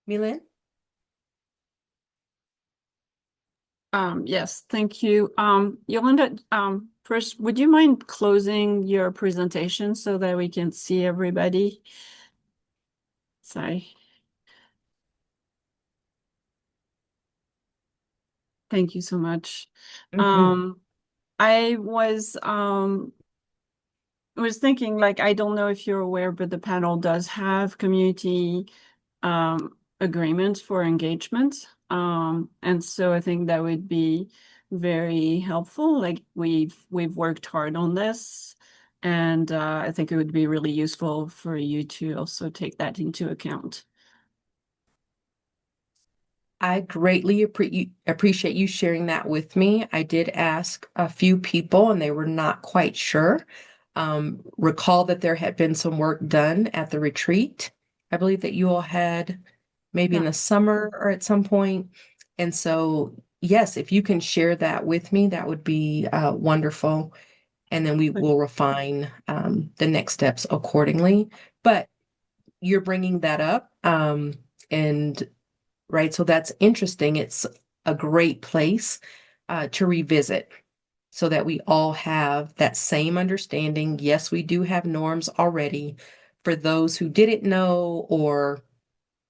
Milan? Yes, thank you. Yolanda, first, would you mind closing your presentation so that we can see everybody? Sorry. Thank you so much. Mm-hmm. I was thinking, like, I don't know if you're aware, but the panel does have community agreements for engagement. And so I think that would be very helpful. Like, we've worked hard on this, and I think it would be really useful for you to also take that into account. I greatly appreciate you sharing that with me. I did ask a few people, and they were not quite sure. Recall that there had been some work done at the retreat. I believe that you all had maybe in the summer or at some point. And so, yes, if you can share that with me, that would be wonderful. And then we will refine the next steps accordingly. But you're bringing that up. And right, so that's interesting. It's a great place to revisit, so that we all have that same understanding. Yes, we do have norms already. For those who didn't know or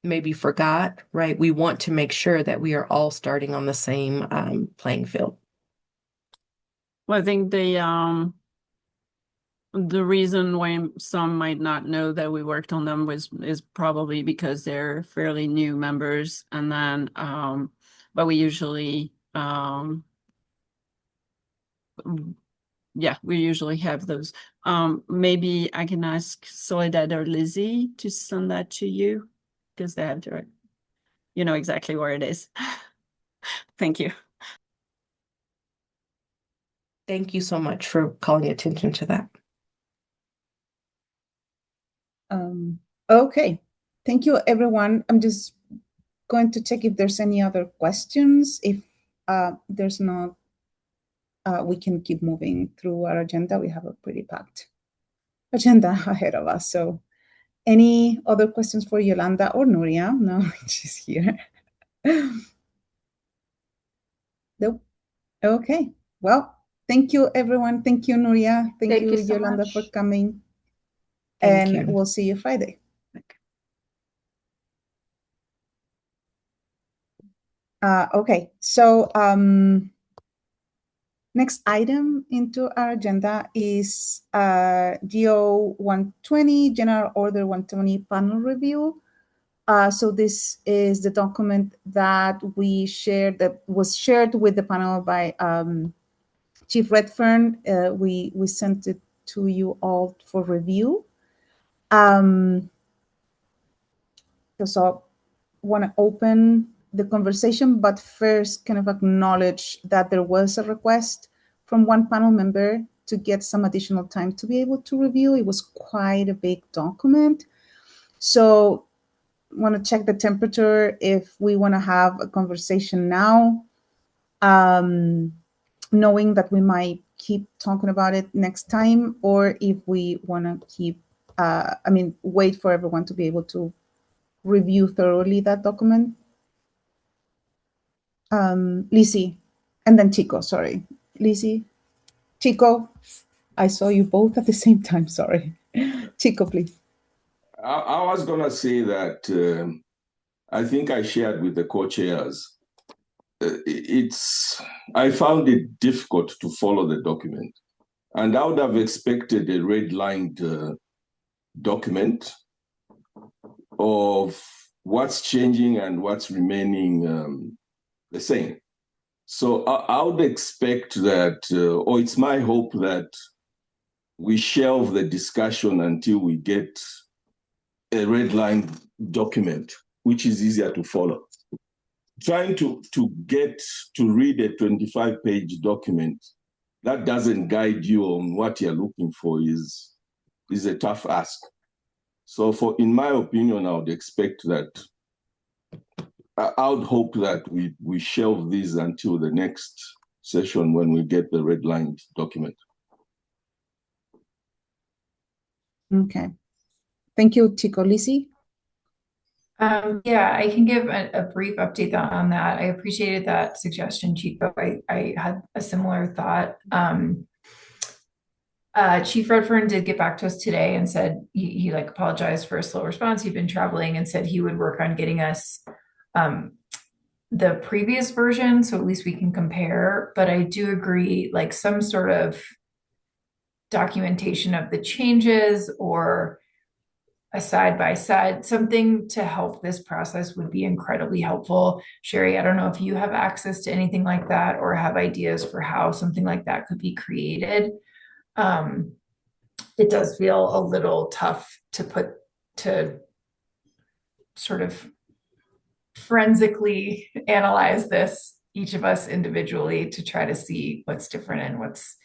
maybe forgot, right? We want to make sure that we are all starting on the same playing field. Well, I think the reason why some might not know that we worked on them is probably because they're fairly new members, and then but we usually we usually have those. Maybe I can ask Soledad or Lizzie to send that to you, because they have direct, you know exactly where it is. Thank you. Thank you so much for calling attention to that. Okay, thank you, everyone. I'm just going to check if there's any other questions. If there's not, we can keep moving through our agenda. We have a pretty packed agenda ahead of us. So any other questions for Yolanda or Nuria? No, she's here. Nope. Okay. Well, thank you, everyone. Thank you, Nuria. Thank you, so Yolanda, much. for coming. Thank And you. we'll see you Friday. Okay. So Next item into our agenda is GO 120, General Order 120 panel review. So this is the document that we shared, that was shared with the panel by Chief Redfern. We sent it to you all for review. So want to open the conversation, but first kind of acknowledge that there was a request from one panel member to get some additional time to be able to review. It was quite a big document. So want to check the temperature if we want to have a conversation now, knowing that we might keep talking about it next time, or if we want to keep, wait for everyone to be able to review thoroughly that document. Lizzie, and then Chico, sorry. Lizzie, Chico, I saw you both at the same time, sorry. Chico, please. I was going to say that I think I shared with the co-chairs. I found it difficult to follow the document. And I would have expected a red-lined document of what's changing and what's remaining the same. So I would expect that, or it's my hope that we shelve the discussion until we get a red line document, which is easier to follow. Trying to get to read a 25-page document that doesn't guide you on what you're looking for is a tough ask. So in my opinion, I would expect that, I would hope that we shelve these until the next session when we get the red line document. Okay. Thank you, Chico. Lizzie? Yeah, I can give a brief update on that. I appreciated that suggestion, Chico. I had a similar thought. Chief Redfern did get back to us today and said he like apologized for a slow response. He'd been traveling and said he would work on getting us the previous version, so at least we can compare. But I do agree, like some sort of documentation of the changes or a side by side, something to help this process would be incredibly helpful. Sherry, I don't know if you have access to anything like that or have ideas for how something like that could be created. It does feel a little tough to sort of forensically analyze this, each of us individually, to try to see what's different and what's,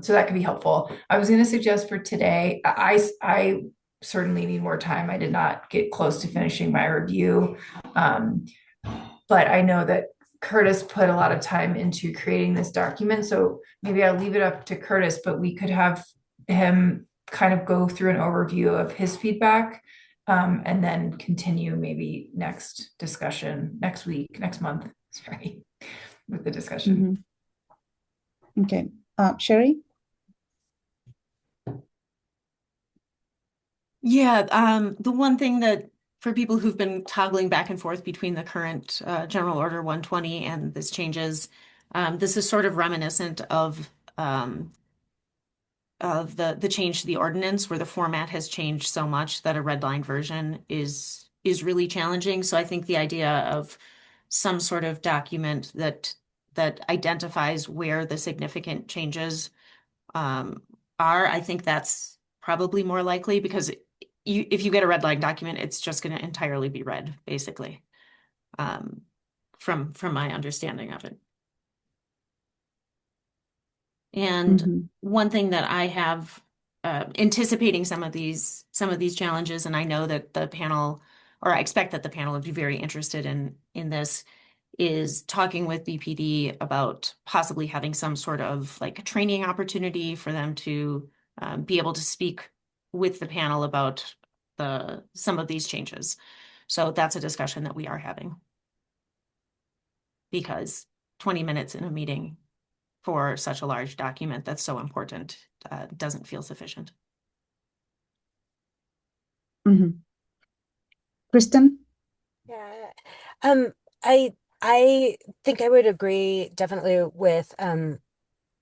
so that could be helpful. I was going to suggest for today, I certainly need more time. I did not get close to finishing my review. But I know that Curtis put a lot of time into creating this document. So maybe I'll leave it up to Curtis, but we could have him kind of go through an overview of his feedback, and then continue maybe next month, sorry, with the discussion. Mm-hmm. Okay. Sherry? Yeah, the one thing that for people who've been toggling back and forth between the current General Order 120 and this changes, this is sort of reminiscent of the change to the ordinance, where the format has changed so much that a redline version is really challenging. So I think the idea of some sort of document that identifies where the significant changes are, I think that's probably more likely, because if you get a red line document, it's just going to entirely be red, basically, from my understanding of it. And one thing that I have, anticipating some of these challenges, and I know that the panel, or I expect that the panel would be very interested in this, is talking with BPD about possibly having some sort of like a training opportunity for them to be able to speak with the panel about some of these changes. So that's a discussion that we are having, because 20 minutes in a meeting for such a large document that's so important doesn't feel sufficient. Mm-hmm. Kristen? Yeah. I think I would agree definitely with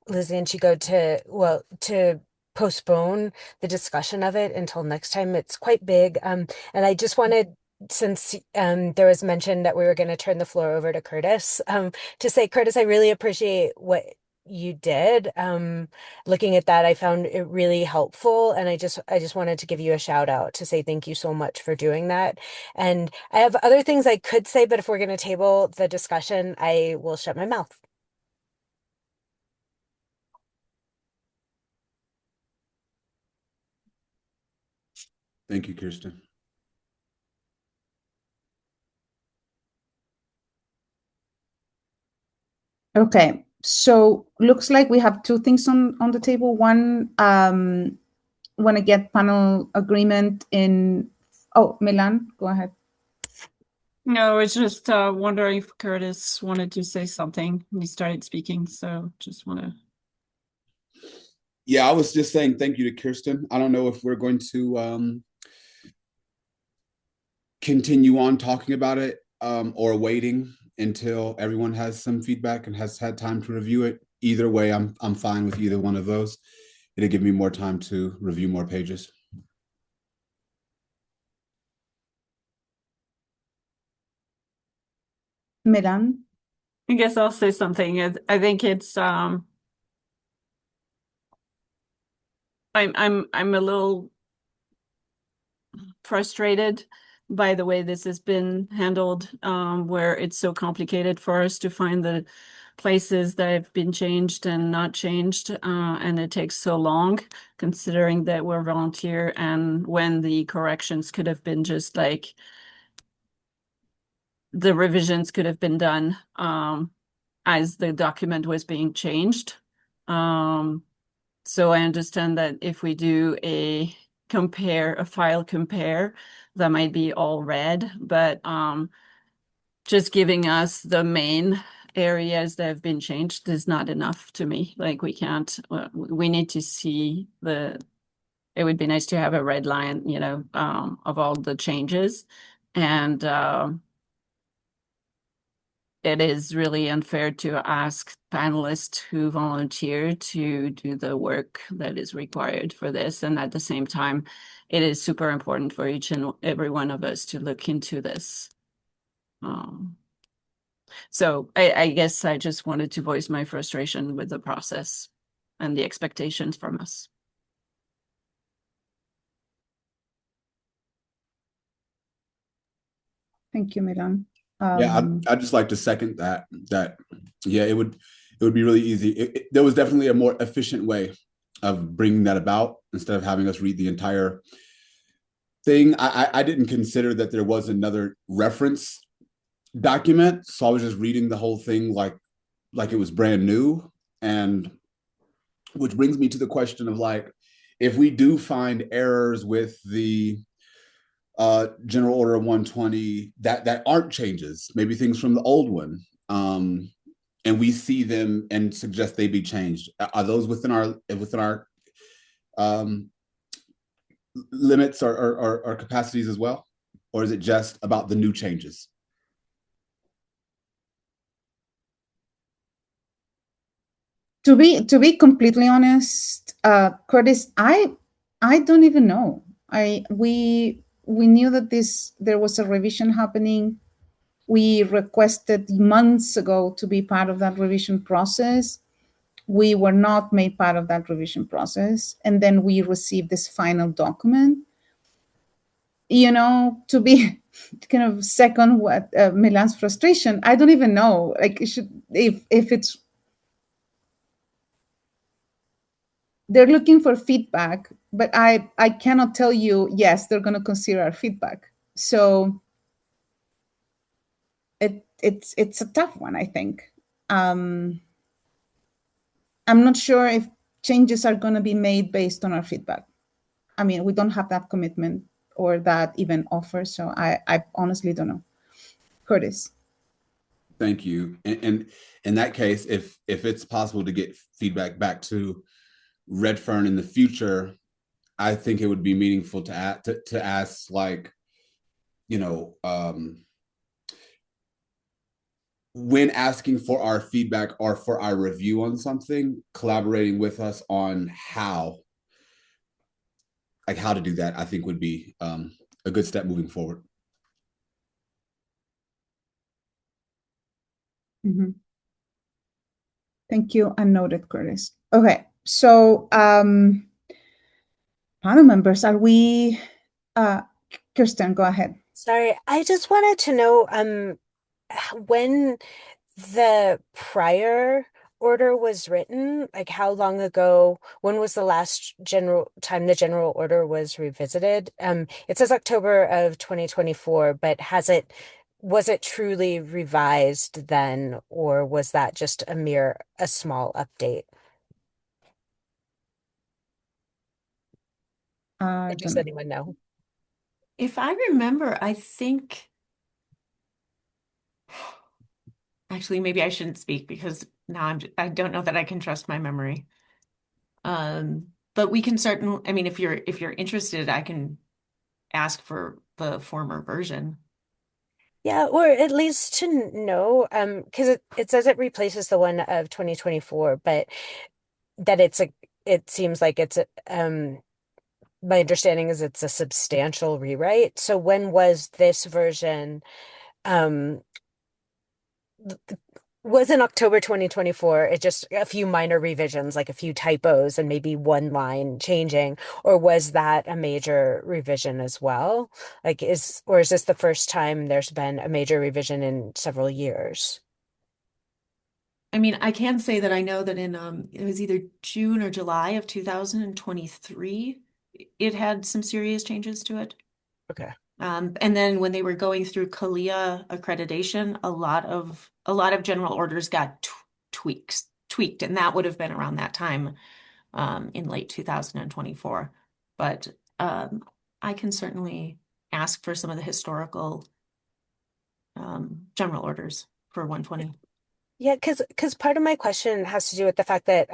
Lizzie and Chico to postpone the discussion of it until next time. It's quite big. And I just wanted, since there was mention that we were going to turn the floor over to Curtis, to say, Curtis, I really appreciate what you did. Looking at that, I found it really helpful, and I just wanted to give you a shout out to say thank you so much for doing that. And I have other things I could say, but if we're going to table the discussion, I will shut my mouth. Thank you, Kirsten. Okay, so looks like we have two things on the table. One, want to get panel agreement in. Oh, Milan, go ahead. No, it's just wondering if Curtis wanted to say something. He started speaking, so just want to. Yeah, I was just saying thank you to Kirsten. I don't know if we're going to continue on talking about it or waiting until everyone has some feedback and has had time to review it. Either way, I'm fine with either one of those. It'll give me more time to review more pages. Milan? I guess I'll say something. I think it's I'm a little frustrated by the way this has been handled, where it's so complicated for us to find the places that have been changed and not changed, and it takes so long, considering that we're volunteer, and when the corrections could have been just like the revisions could have been done as the document was being changed. So I understand that if we do a file compare, that might be all red, but just giving us the main areas that have been changed is not enough to me. Like we can't, we need to see it would be nice to have a red line, of all the changes. And it is really unfair to ask panelists who volunteer to do the work that is required for this. And at the same time, it is super important for each and every one of us to look into this. So I guess I just wanted to voice my frustration with the process and the expectations from us. Thank you, Milan. Yeah, I'd just like to second that. Yeah, it would be really easy. There was definitely a more efficient way of bringing that about instead of having us read the entire thing. I didn't consider that there was another reference document, so I was just reading the whole thing like it was brand new. And which brings me to the question of like, if we do find errors with the General Order 120 that aren't changes, maybe things from the old one, and we see them and suggest they be changed, are those within our limits or capacities as well, or is it just about the new changes? To be completely honest, Curtis, I don't even know. We knew that there was a revision happening. We requested months ago to be part of that revision process. We were not made part of that revision process, and then we received this final document. To be kind of second what Milan's frustration, I don't even know. Like, if it's they're looking for feedback, but I cannot tell you, yes, they're going to consider our feedback. So it's a tough one, I think. I'm not sure if changes are going to be made based on our feedback. I mean, we don't have that commitment or that even offer, so I honestly don't know. Curtis. Thank you. And in that case, if it's possible to get feedback back to Redfern in the future, I think it would be meaningful to ask, like, when asking for our feedback or for our review on something, collaborating with us on how to do that, I think would be a good step moving forward. Mm-hmm. Thank you. And noted, Curtis. Okay, so panel members, are we? Kirsten, go ahead. Sorry, I just wanted to know when the prior order was written, like how long ago, when was the last general time the general order was revisited? It says October of 2024, but was it truly revised then, or was that just a small update? Does anyone know? If I remember, I think actually maybe I shouldn't speak because now I don't know that I can trust my memory. But we can certainly, I mean, if you're interested, I can ask for the former version. Yeah, or at least to know, because it says it replaces the one of 2024, but that it seems like my understanding is it's a substantial rewrite. So when was this version, um, was in October 2024, it just a few minor revisions, like a few typos and maybe one line changing, or was that a major revision as well? Is this the first time there's been a major revision in several years? I mean, I can say that I know that in it was either June or July of 2023, it had some serious changes to it. Okay. And then when they were going through CALIA accreditation, a lot of general orders got tweaked, and that would have been around that time in late 2024. But I can certainly ask for some of the historical general orders for 120. Yeah, because part of my question has to do with the fact that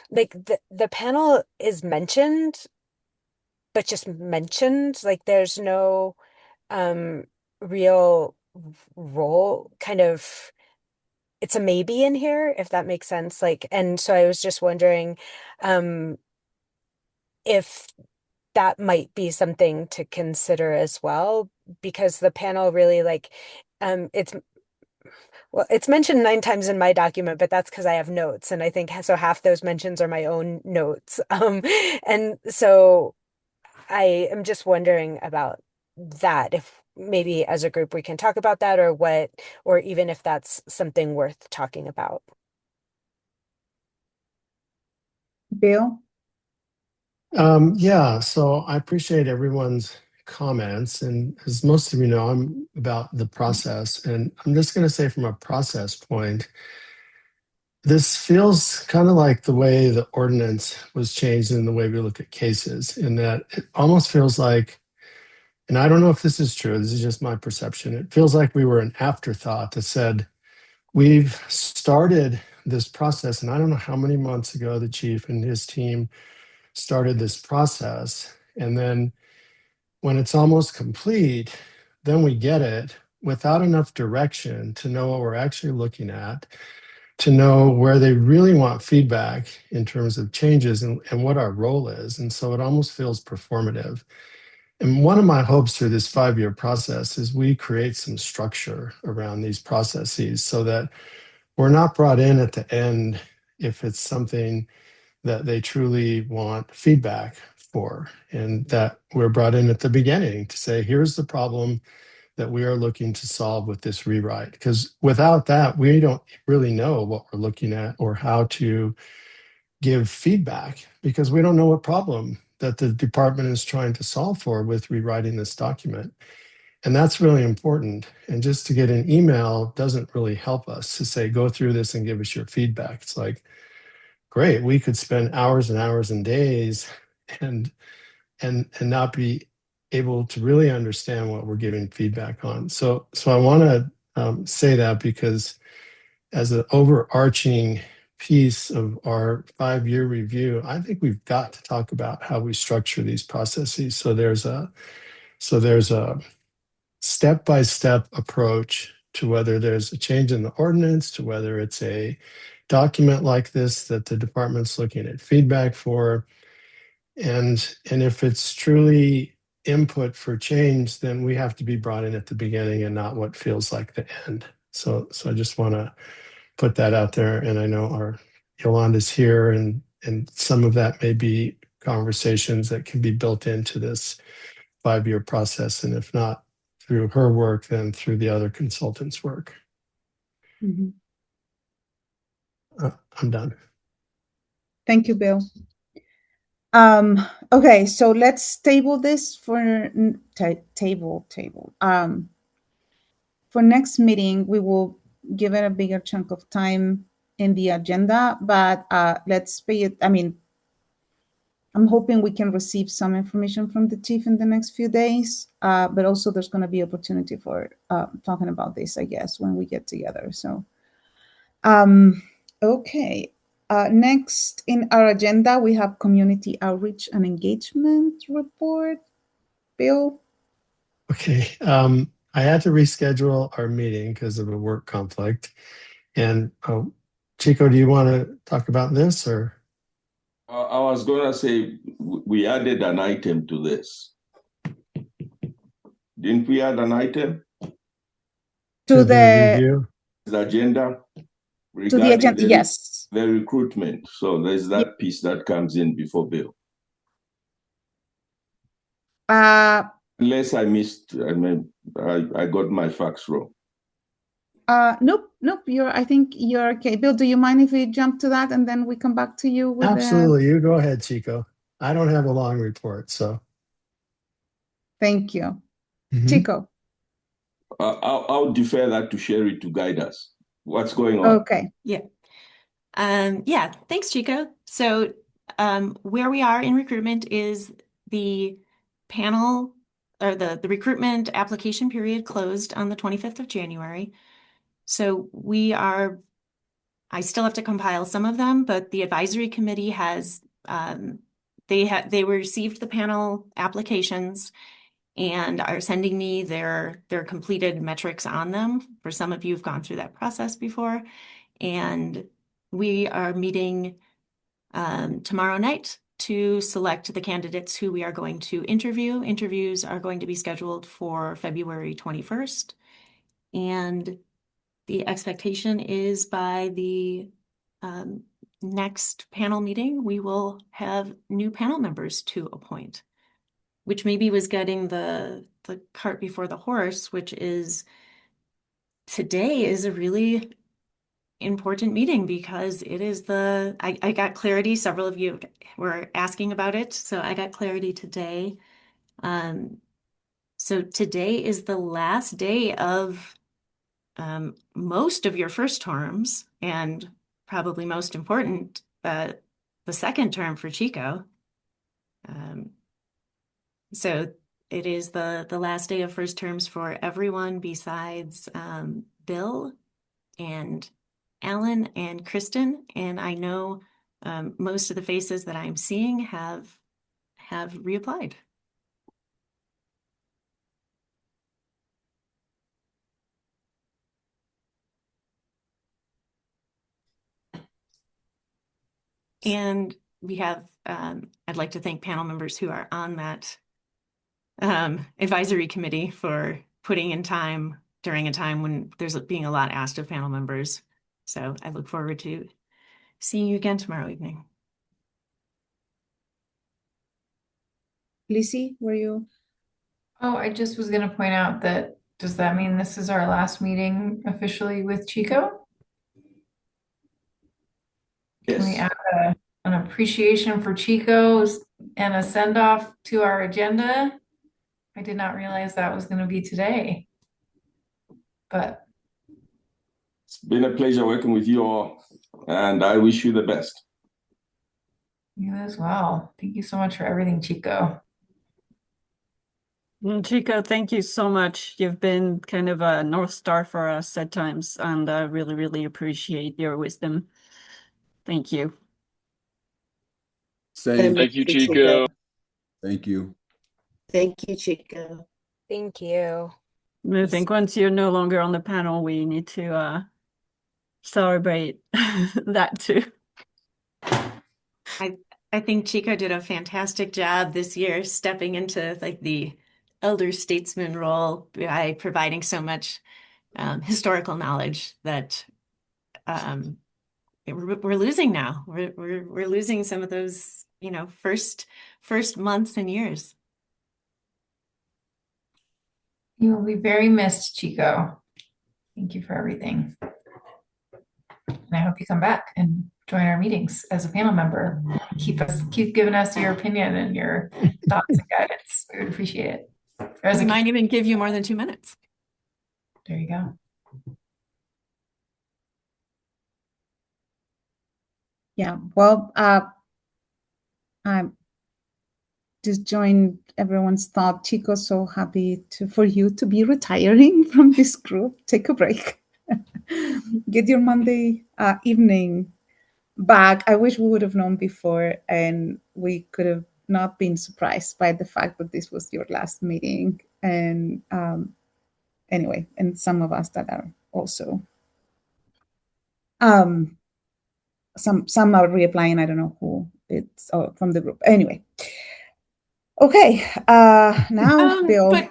like the panel is mentioned, but just mentioned, like there's no um real role, kind of, it's a maybe in here, if that makes sense. Like, and so I was just wondering if that might be something to consider as well, because the panel really it's it's mentioned 9 times in my document, but that's because I have notes, and I think so half those mentions are my own notes. And so I am just wondering about that, if maybe as a group we can talk about that, or even if that's something worth talking about. Bill? Yeah, so I appreciate everyone's comments. And as most of you know, I'm about the process. And I'm just going to say from a process point, this feels kind of like the way the ordinance was changed in the way we look at cases, in that it almost feels like, and I don't know if this is true, this is just my perception, it feels like we were an afterthought that said, we've started this process, and I don't know how many months ago the chief and his team started this process. And then when it's almost complete, then we get it without enough direction to know what we're actually looking at, to know where they really want feedback in terms of changes and what our role is. And so it almost feels performative. And one of my hopes through this 5-year process is we create some structure around these processes so that we're not brought in at the end if it's something that they truly want feedback for, and that we're brought in at the beginning to say, here's the problem that we are looking to solve with this rewrite. Because without that, we don't really know what we're looking at or how to give feedback, because we don't know what problem that the department is trying to solve for with rewriting this document. And that's really important. And just to get an email doesn't really help us to say, go through this and give us your feedback. It's like, great, we could spend hours and hours and days and not be able to really understand what we're giving feedback on. So I want to say that, because as an overarching piece of our 5-year review, I think we've got to talk about how we structure these processes. So there's a step-by-step approach to whether there's a change in the ordinance, to whether it's a document like this that the department's looking at feedback for. And if it's truly input for change, then we have to be brought in at the beginning and not what feels like the end. So I just want to put that out there. And I know our Yolanda's here, and some of that may be conversations that can be built into this 5-year process. And if not through her work, then through the other consultants' work. Mhm. I'm done. Thank you, Bill. Okay, so let's table this for table. For next meeting, we will give it a bigger chunk of time in the agenda, but let's pay it. I mean, I'm hoping we can receive some information from the chief in the next few days, but also there's going to be opportunity for talking about this, I guess, when we get together. So, okay. Next in our agenda, we have community outreach and engagement report. Bill? Okay. I had to reschedule our meeting because of a work conflict. And Chico, do you want to talk about this, or? I was going to say we added an item to this. Didn't we add an item? To the review? The agenda? To the agenda, yes. The recruitment. So there's that piece that comes in before Bill. Unless I missed, I got my facts wrong. Nope. I think you're okay. Bill, do you mind if we jump to that and then we come back to you with Absolutely. You go ahead, Chico. I don't have a long report, so. Thank you. Mm-hmm. Chico. I'll defer that to Sherry to guide us. What's going on? Okay. Yeah. Thanks, Chico. So where we are in recruitment is the panel, or the recruitment application period closed on the 25th of January. So I still have to compile some of them, but the advisory committee has, they received the panel applications and are sending me their completed metrics on them. For some of you who've gone through that process before. And we are meeting tomorrow night to select the candidates who we are going to interview. Interviews are going to be scheduled for February 21st. And the expectation is by the next panel meeting, we will have new panel members to appoint, which maybe was getting the cart before the horse, which is today is a really important meeting because it is I got clarity. Several of you were asking about it, so I got clarity today. So today is the last day of most of your first terms, and probably most important, the second term for Chico. So it is the last day of first terms for everyone besides Bill and Alan and Kristen, and I know most of the faces that I'm seeing have reapplied. And we have, I'd like to thank panel members who are on that advisory committee for putting in time during a time when there's being a lot asked of panel members. So I look forward to seeing you again tomorrow evening. Lizzie, were you? Oh, I just was going to point out that, does that mean this is our last meeting officially with Chico? Yes. Can we add an appreciation for Chico and a send-off to our agenda? I did not realize that was going to be today. But it's been a pleasure working with you all, and I wish you the best. You as well. Thank you so much for everything, Chico. Chico, thank you so much. You've been kind of a North Star for us at times, and I really, really appreciate your wisdom. Thank you. Same. Thank you, Chico. Thank you. Thank you, Chico. Thank you. I think once you're no longer on the panel, we need to celebrate that too. I think Chico did a fantastic job this year stepping into like the elder statesman role by providing so much historical knowledge that we're losing now. We're losing some of those, first months and years. You will be very missed, Chico. Thank you for everything. And I hope you come back and join our meetings as a panel member. Keep giving us your opinion and your thoughts and guidance. We would appreciate it. We might even give you more than 2 minutes. There you go. Yeah, well, I'm just join everyone's thought. Chico, so happy for you to be retiring from this group. Take a break. Get your Monday evening back. I wish we would have known before and we could have not been surprised by the fact that this was your last meeting. And anyway, and some of us that are also some are reapplying. I don't know who it's from the group. Anyway. Okay. Now Bill. But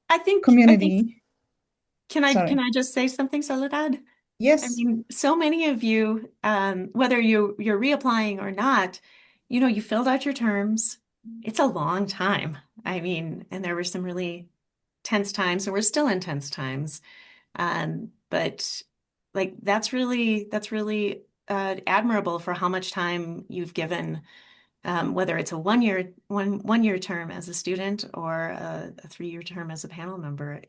I think community. Can I just say something, Soledad? Yes. I mean, so many of you, whether you're reapplying or not, you filled out your terms. It's a long time. I mean, and there were some really tense times, and we're still in tense times. But like that's really admirable for how much time you've given, whether it's a one year term as a student or a 3-year term as a panel member.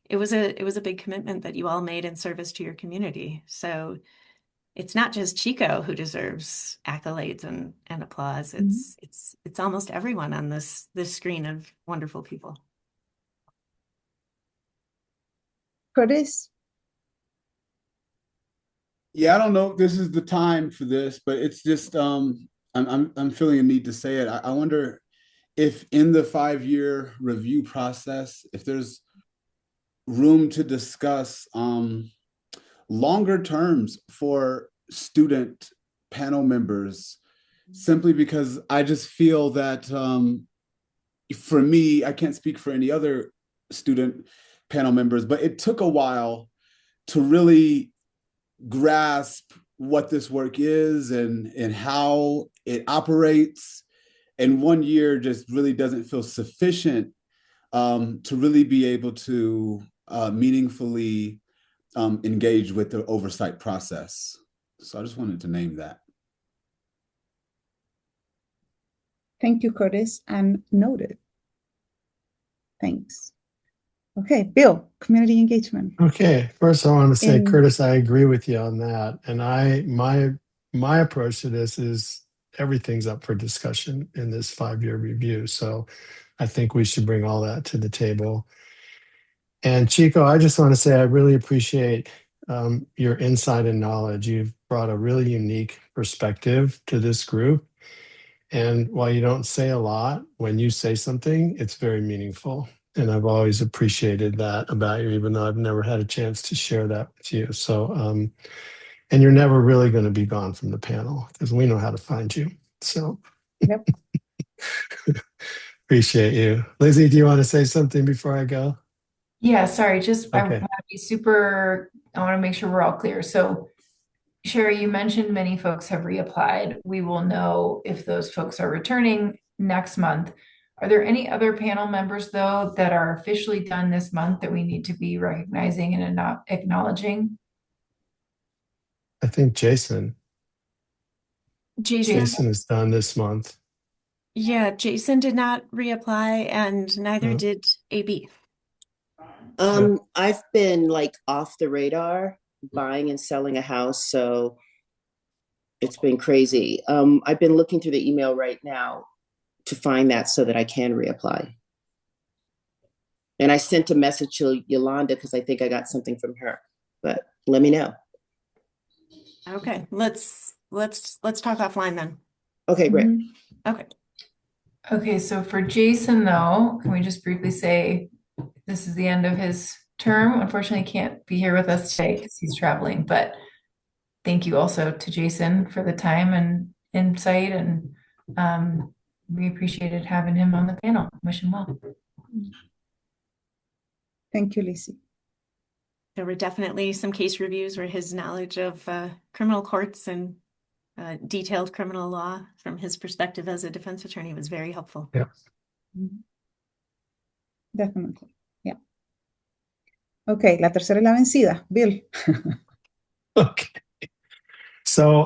It was a big commitment that you all made in service to your community. So it's not just Chico who deserves accolades and applause. It's almost everyone on this screen of wonderful people. Curtis? Yeah, I don't know if this is the time for this, but it's just I'm feeling a need to say it. I wonder if in the 5-year review process, if there's room to discuss longer terms for student panel members, simply because I just feel that for me, I can't speak for any other student panel members, but it took a while to really grasp what this work is and how it operates. And 1 year just really doesn't feel sufficient to really be able to meaningfully engage with the oversight process. So I just wanted to name that. Thank you, Curtis, and noted. Thanks. Okay, Bill, community engagement. Okay, first I want to say, Curtis, I agree with you on that. And my approach to this is everything's up for discussion in this 5-year review. So I think we should bring all that to the table. And Chico, I just want to say I really appreciate your insight and knowledge. You've brought a really unique perspective to this group. And while you don't say a lot, when you say something, it's very meaningful. And I've always appreciated that about you, even though I've never had a chance to share that with you. So, and you're never really going to be gone from the panel because we know how to find you. So, yep. Appreciate you. Lizzie, do you want to say something before I go? Yeah, sorry, Okay. I want to make sure we're all clear. So Sherry, you mentioned many folks have reapplied. We will know if those folks are returning next month. Are there any other panel members, though, that are officially done this month that we need to be recognizing and not acknowledging? I think Jason is done this month. Yeah, Jason did not reapply, and neither did AB. I've been like off the radar buying and selling a house, so it's been crazy. I've been looking through the email right now to find that so that I can reapply. And I sent a message to Yolanda because I think I got something from her, but let me know. Okay, let's talk offline then. Okay, great. Okay. Okay, so for Jason, though, can we just briefly say this is the end of his term. Unfortunately, he can't be here with us today because he's traveling, but thank you also to Jason for the time and insight, and we appreciated having him on the panel. Wish him well. Thank you, Lizzie. There were definitely some case reviews where his knowledge of criminal courts and detailed criminal law from his perspective as a defense attorney was very helpful. Yeah. Definitely. Yeah. Okay, la tercera es la vencida. Bill. Okay. So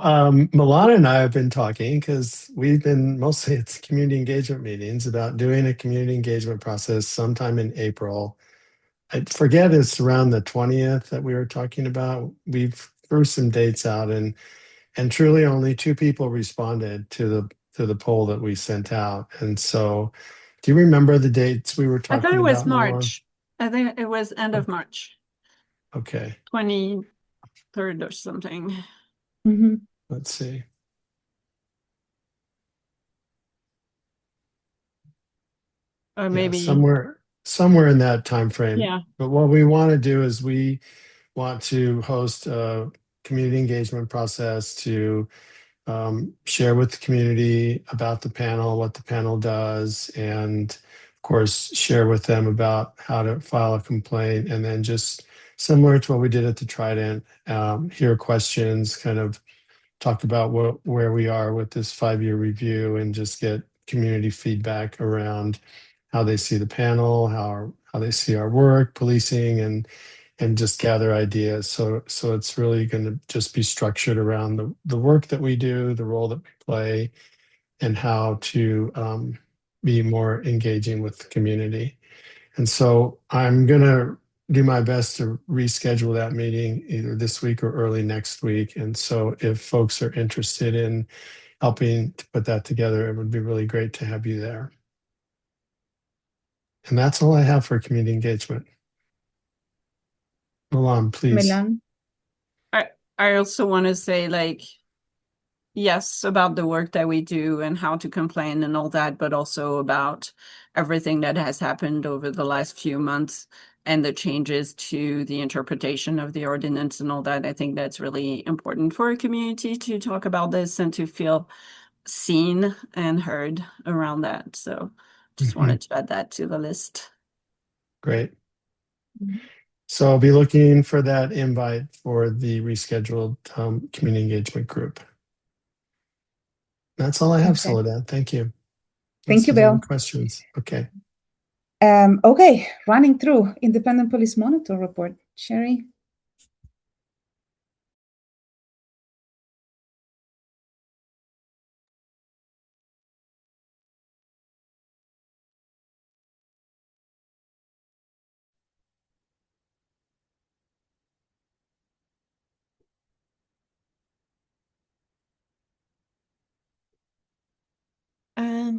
Milana and I have been talking because we've been mostly at community engagement meetings about doing a community engagement process sometime in April. I forget it's around the 20th that we were talking about. We've threw some dates out and truly only 2 people responded to the poll that we sent out. And so do you remember the dates we were I thought talking it was about, Milan? March. I think it was end of March, Okay, 23rd or something. let's see. Or Yeah, maybe, somewhere in that time frame. yeah. But what we want to do is we want to host a community engagement process to share with the community about the panel, what the panel does, and of course, share with them about how to file a complaint. And then just similar to what we did at the Trident, hear questions, kind of talk about where we are with this 5-year review, and just get community feedback around how they see the panel, how they see our work, policing, and just gather ideas. So it's really going to just be structured around the work that we do, the role that we play, and how to be more engaging with the community. And so I'm going to do my best to reschedule that meeting either this week or early next week. And so if folks are interested in helping to put that together, it would be really great to have you there. And that's all I have for community engagement. Milan, please. Milan. I also want to say, like, yes, about the work that we do and how to complain and all that, but also about everything that has happened over the last few months and the changes to the interpretation of the ordinance and all that. I think that's really important for a community to talk about this and to feel seen and heard around that. So just wanted to add that to the list. Great. So I'll be looking for that invite for the rescheduled community engagement group. That's all I have, Okay. Soledad. Thank you. Thank you, Unless there's any Bill. questions. Okay. Okay, running through Independent Police Monitor report. Sherry.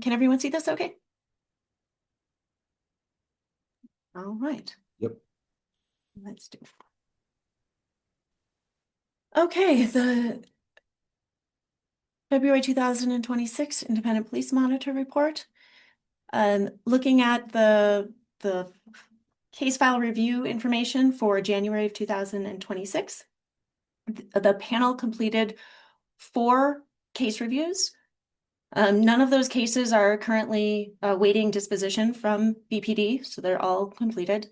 Can everyone see this okay? All right. Yep. Let's do. Okay, the February 2026 Independent Police Monitor Report. Looking at the case file review information for January of 2026, the panel completed 4 case reviews. None of those cases are currently waiting disposition from BPD, so they're all completed.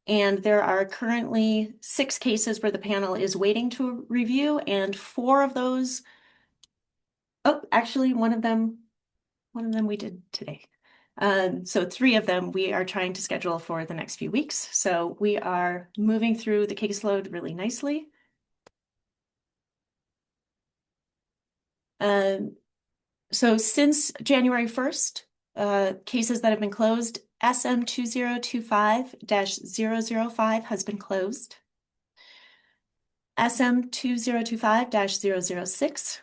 And there are currently 6 cases where the panel is waiting to review, and 4 of those, oh, actually one of them we did today. So 3 of them we are trying to schedule for the next few weeks. So we are moving through the caseload really nicely. So since January 1st, cases that have been closed, SM 2025-005 has been closed. SM 2025-006,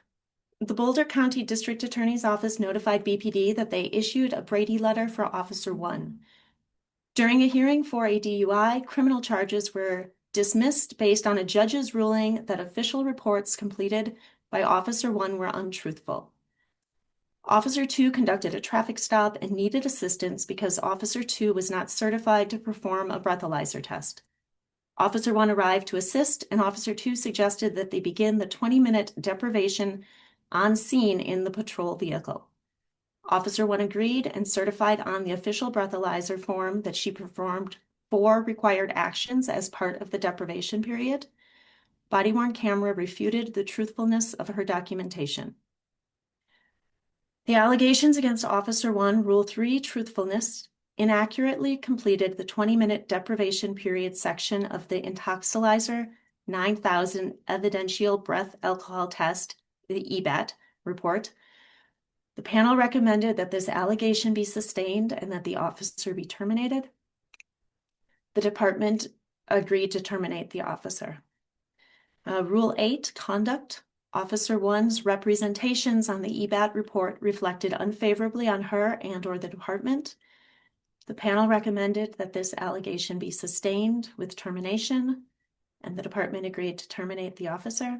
the Boulder County District Attorney's Office notified BPD that they issued a Brady letter for Officer 1. During a hearing for a DUI, criminal charges were dismissed based on a judge's ruling that official reports completed by Officer 1 were untruthful. Officer 2 conducted a traffic stop and needed assistance because Officer 2 was not certified to perform a breathalyzer test. Officer 1 arrived to assist, and Officer 2 suggested that they begin the 20-minute deprivation on scene in the patrol vehicle. Officer 1 agreed and certified on the official breathalyzer form that she performed 4 required actions as part of the deprivation period. Body-worn camera refuted the truthfulness of her documentation. The allegations against Officer 1, Rule 3, truthfulness, inaccurately completed the 20-minute deprivation period section of the Intoxilizer 9000 Evidential Breath Alcohol Test, the EBAT, report. The panel recommended that this allegation be sustained and that the officer be terminated. The department agreed to terminate the officer. Rule 8, conduct. Officer 1's representations on the EBAT report reflected unfavorably on her and/or the department. The panel recommended that this allegation be sustained with termination, and the department agreed to terminate the officer.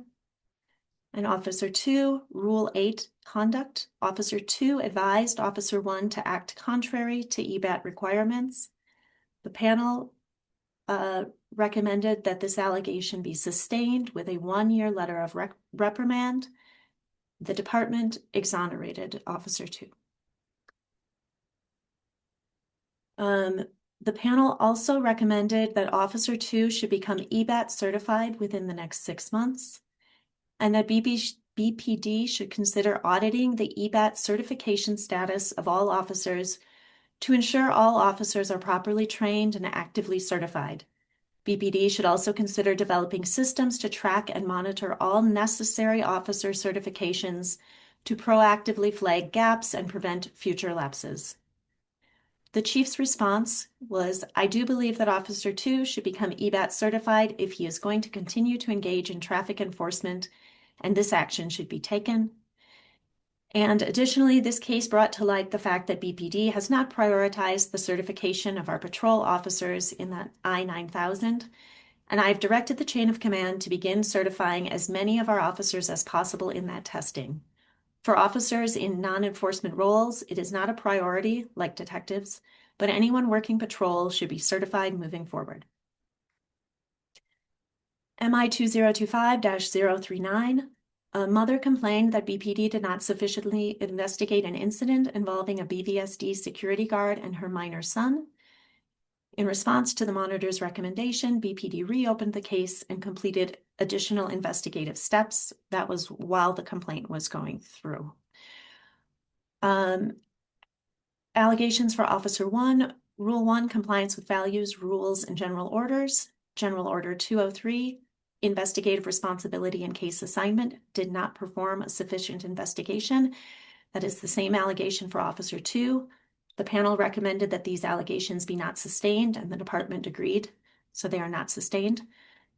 And Officer 2, Rule 8, conduct. Officer 2 advised Officer 1 to act contrary to EBAT requirements. The panel recommended that this allegation be sustained with a 1-year letter of reprimand. The department exonerated Officer 2. The panel also recommended that Officer 2 should become EBAT certified within the next 6 months, and that BPD should consider auditing the EBAT certification status of all officers to ensure all officers are properly trained and actively certified. BPD should also consider developing systems to track and monitor all necessary officer certifications to proactively flag gaps and prevent future lapses. The chief's response was, I do believe that Officer 2 should become EBAT certified if he is going to continue to engage in traffic enforcement, and this action should be taken. And additionally, this case brought to light the fact that BPD has not prioritized the certification of our patrol officers in the I-9000, and I've directed the chain of command to begin certifying as many of our officers as possible in that testing. For officers in non-enforcement roles, it is not a priority like detectives, but anyone working patrol should be certified moving forward. MI 2025-039. A mother complained that BPD did not sufficiently investigate an incident involving a BVSD security guard and her minor son. In response to the monitor's recommendation, BPD reopened the case and completed additional investigative steps. That was while the complaint was going through. Allegations for Officer 1, Rule 1, compliance with values, rules, and general orders. General Order 203, investigative responsibility and case assignment, did not perform a sufficient investigation. That is the same allegation for Officer 2. The panel recommended that these allegations be not sustained, and the department agreed, so they are not sustained.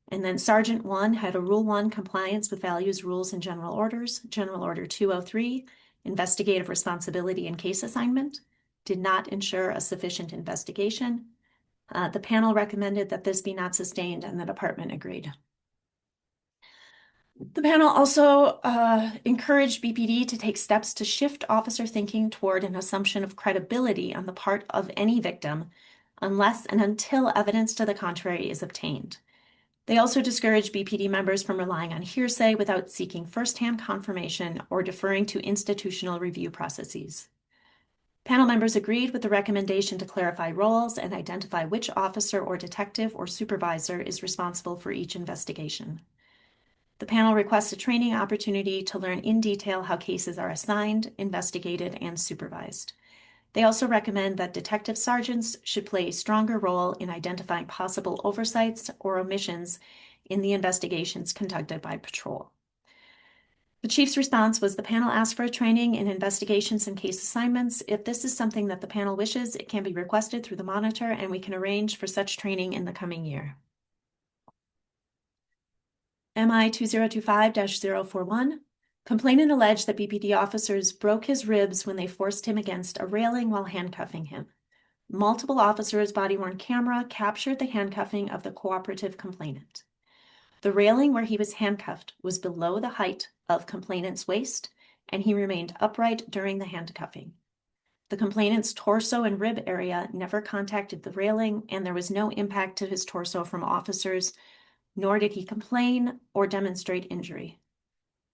And then Sergeant 1 had a Rule 1, compliance with values, rules, and general orders. General Order 203, investigative responsibility and case assignment, did not ensure a sufficient investigation. The panel recommended that this be not sustained, and the department agreed. The panel also encouraged BPD to take steps to shift officer thinking toward an assumption of credibility on the part of any victim, unless and until evidence to the contrary is obtained. They also discouraged BPD members from relying on hearsay without seeking firsthand confirmation or deferring to institutional review processes. Panel members agreed with the recommendation to clarify roles and identify which officer or detective or supervisor is responsible for each investigation. The panel requests a training opportunity to learn in detail how cases are assigned, investigated, and supervised. They also recommend that detective sergeants should play a stronger role in identifying possible oversights or omissions in the investigations conducted by patrol. The chief's response was the panel asked for a training in investigations and case assignments. If this is something that the panel wishes, it can be requested through the monitor, and we can arrange for such training in the coming year. MI 2025-041. Complainant alleged that BPD officers broke his ribs when they forced him against a railing while handcuffing him. Multiple officers' body-worn camera captured the handcuffing of the cooperative complainant. The railing where he was handcuffed was below the height of complainant's waist and he remained upright during the handcuffing. The complainant's torso and rib area never contacted the railing, and there was no impact to his torso from officers, nor did he complain or demonstrate injury.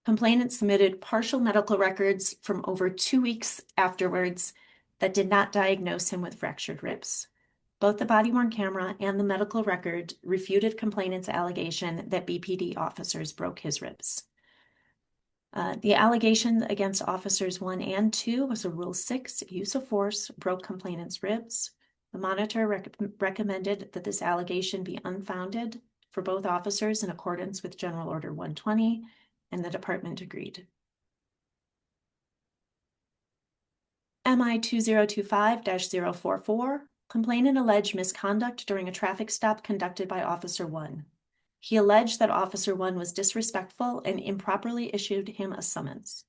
Complainant submitted partial medical records from over 2 weeks afterwards that did not diagnose him with fractured ribs. Both the body-worn camera and the medical record refuted complainant's allegation that BPD officers broke his ribs. The allegation against officers 1 and 2 was a Rule 6, use of force, broke complainant's ribs. The monitor recommended that this allegation be unfounded for both officers in accordance with General Order 120, and the department agreed. MI 2025-044, complainant alleged misconduct during a traffic stop conducted by Officer 1. He alleged that Officer 1 was disrespectful and improperly issued him a summons.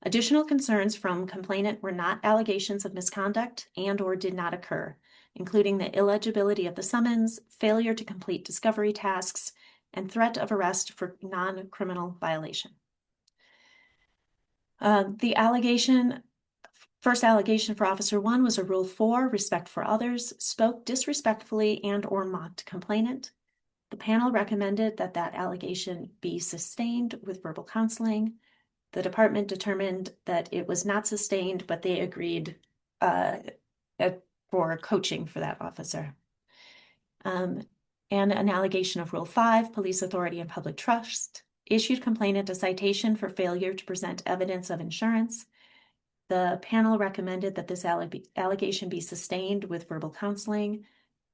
Additional concerns from complainant were not allegations of misconduct and/or did not occur, including the illegibility of the summons, failure to complete discovery tasks, and threat of arrest for non-criminal violation. First allegation for Officer 1 was a Rule 4, respect for others, spoke disrespectfully and/or mocked complainant. The panel recommended that that allegation be sustained with verbal counseling. The department determined that it was not sustained, but they agreed for coaching for that officer. And an allegation of Rule 5, police authority and public trust, issued complainant a citation for failure to present evidence of insurance. The panel recommended that this allegation be sustained with verbal counseling.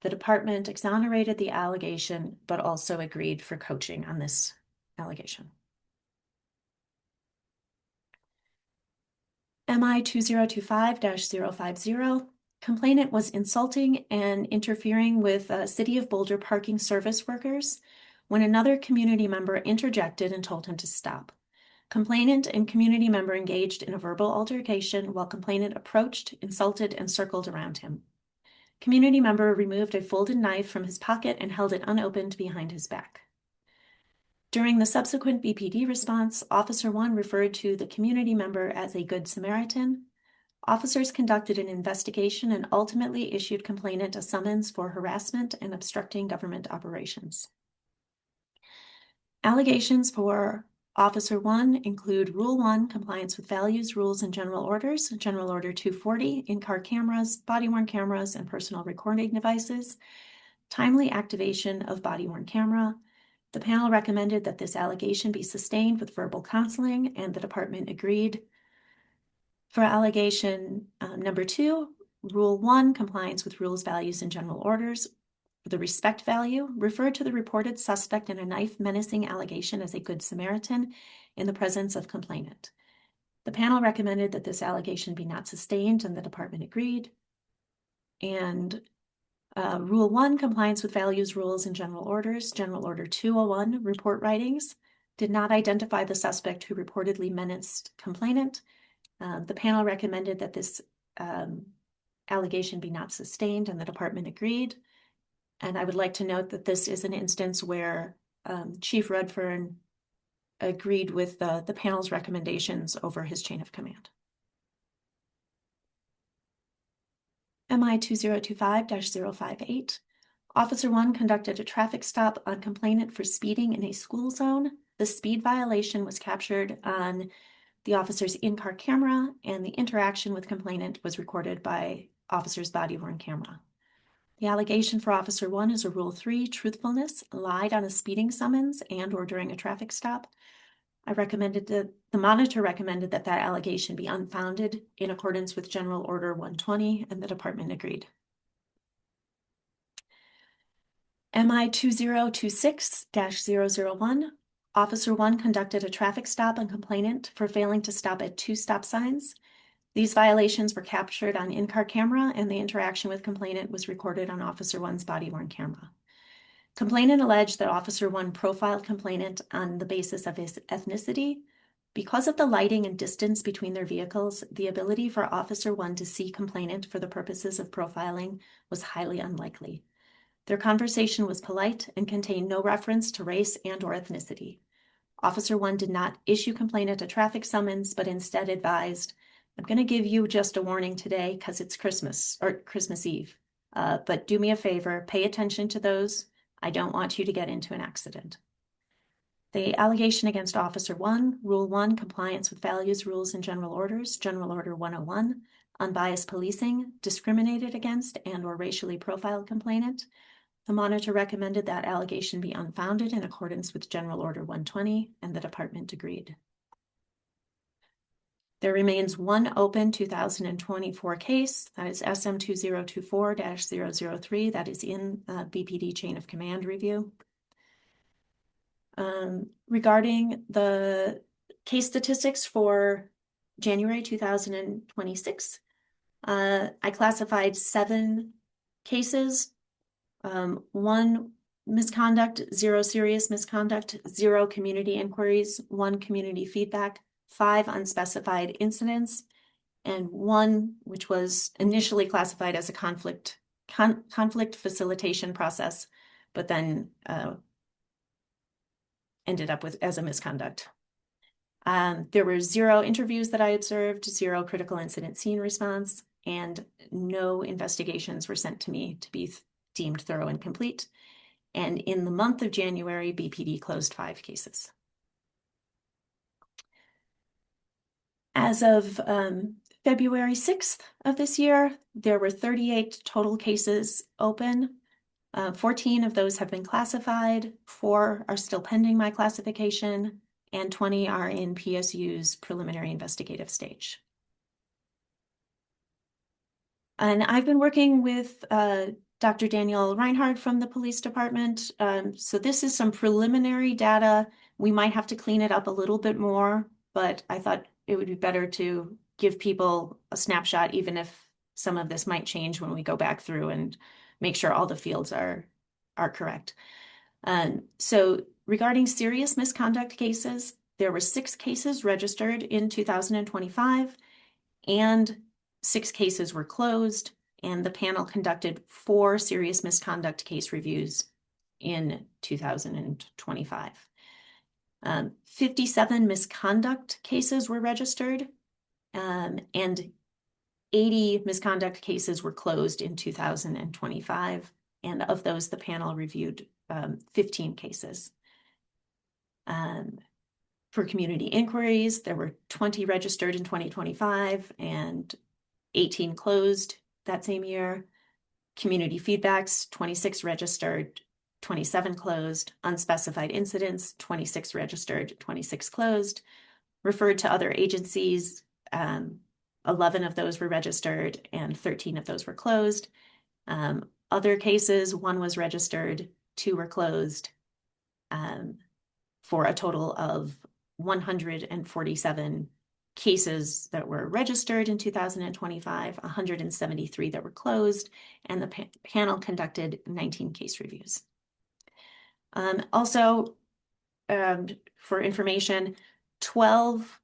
The department exonerated the allegation, but also agreed for coaching on this allegation. MI 2025-050, complainant was insulting and interfering with City of Boulder parking service workers when another community member interjected and told him to stop. Complainant and community member engaged in a verbal altercation while complainant approached, insulted, and circled around him. Community member removed a folded knife from his pocket and held it unopened behind his back. During the subsequent BPD response, Officer 1 referred to the community member as a Good Samaritan. Officers conducted an investigation and ultimately issued complainant a summons for harassment and obstructing government operations. Allegations for Officer 1 include Rule 1, compliance with values, rules, and general orders, General Order 240, in-car cameras, body-worn cameras, and personal recording devices, timely activation of body-worn camera. The panel recommended that this allegation be sustained with verbal counseling, and the department agreed. For allegation number 2, Rule 1, compliance with rules, values, and general orders. The respect value referred to the reported suspect in a knife menacing allegation as a Good Samaritan in the presence of complainant. The panel recommended that this allegation be not sustained, and the department agreed. And Rule 1, compliance with values, rules, and general orders, General Order 201, report writings, did not identify the suspect who reportedly menaced complainant. The panel recommended that this allegation be not sustained, and the department agreed. And I would like to note that this is an instance where Chief Redfern agreed with the panel's recommendations over his chain of command. MI 2025-058, Officer 1 conducted a traffic stop on complainant for speeding in a school zone. The speed violation was captured on the officer's in-car camera, and the interaction with complainant was recorded by officer's body-worn camera. The allegation for Officer 1 is a Rule 3, truthfulness, lied on a speeding summons and/or during a traffic stop. The monitor recommended that that allegation be unfounded in accordance with General Order 120, and the department agreed. MI 2026-001, Officer 1 conducted a traffic stop on complainant for failing to stop at 2 stop signs. These violations were captured on in-car camera, and the interaction with complainant was recorded on Officer 1's body-worn camera. Complainant alleged that Officer 1 profiled complainant on the basis of his ethnicity. Because of the lighting and distance between their vehicles, the ability for Officer 1 to see complainant for the purposes of profiling was highly unlikely. Their conversation was polite and contained no reference to race and/or ethnicity. Officer 1 did not issue complainant a traffic summons, but instead advised, I'm going to give you just a warning today because it's Christmas or Christmas Eve. But do me a favor, pay attention to those. I don't want you to get into an accident. The allegation against Officer 1, Rule 1, compliance with values, rules, and general orders, General Order 101, unbiased policing, discriminated against and or racially profiled complainant. The monitor recommended that allegation be unfounded in accordance with General Order 120, and the department agreed. There remains one open 2024 case, that is SM 2024-003, that is in BPD chain of command review. Regarding the case statistics for January 2026, I classified 7 cases, 1 misconduct, 0 serious misconduct, 0 community inquiries, 1 community feedback, 5 unspecified incidents, and 1 which was initially classified as a conflict facilitation process, but then ended up with as a misconduct. There were 0 interviews that I observed, 0 critical incident scene response, and no investigations were sent to me to be deemed thorough and complete. And in the month of January, BPD closed 5 cases. As of February 6th of this year, there were 38 total cases open. 14 of those have been classified, 4 are still pending my classification, and 20 are in PSU's preliminary investigative stage. And I've been working with Dr. Daniel Reinhardt from the police department. So this is some preliminary data. We might have to clean it up a little bit more, but I thought it would be better to give people a snapshot, even if some of this might change when we go back through and make sure all the fields are correct. So regarding serious misconduct cases, there were 6 cases registered in 2025, and 6 cases were closed, and the panel conducted 4 serious misconduct case reviews in 2025. 57 misconduct cases were registered, and 80 misconduct cases were closed in 2025. And of those, the panel reviewed 15 cases. For community inquiries, there were 20 registered in 2025 and 18 closed that same year. Community feedbacks, 26 registered, 27 closed. Unspecified incidents, 26 registered, 26 closed. Referred to other agencies, 11 of those were registered and 13 of those were closed. Other cases, 1 was registered, 2 were closed, for a total of 147 cases that were registered in 2025, 173 that were closed, and the panel conducted 19 case reviews. Also, for information, 12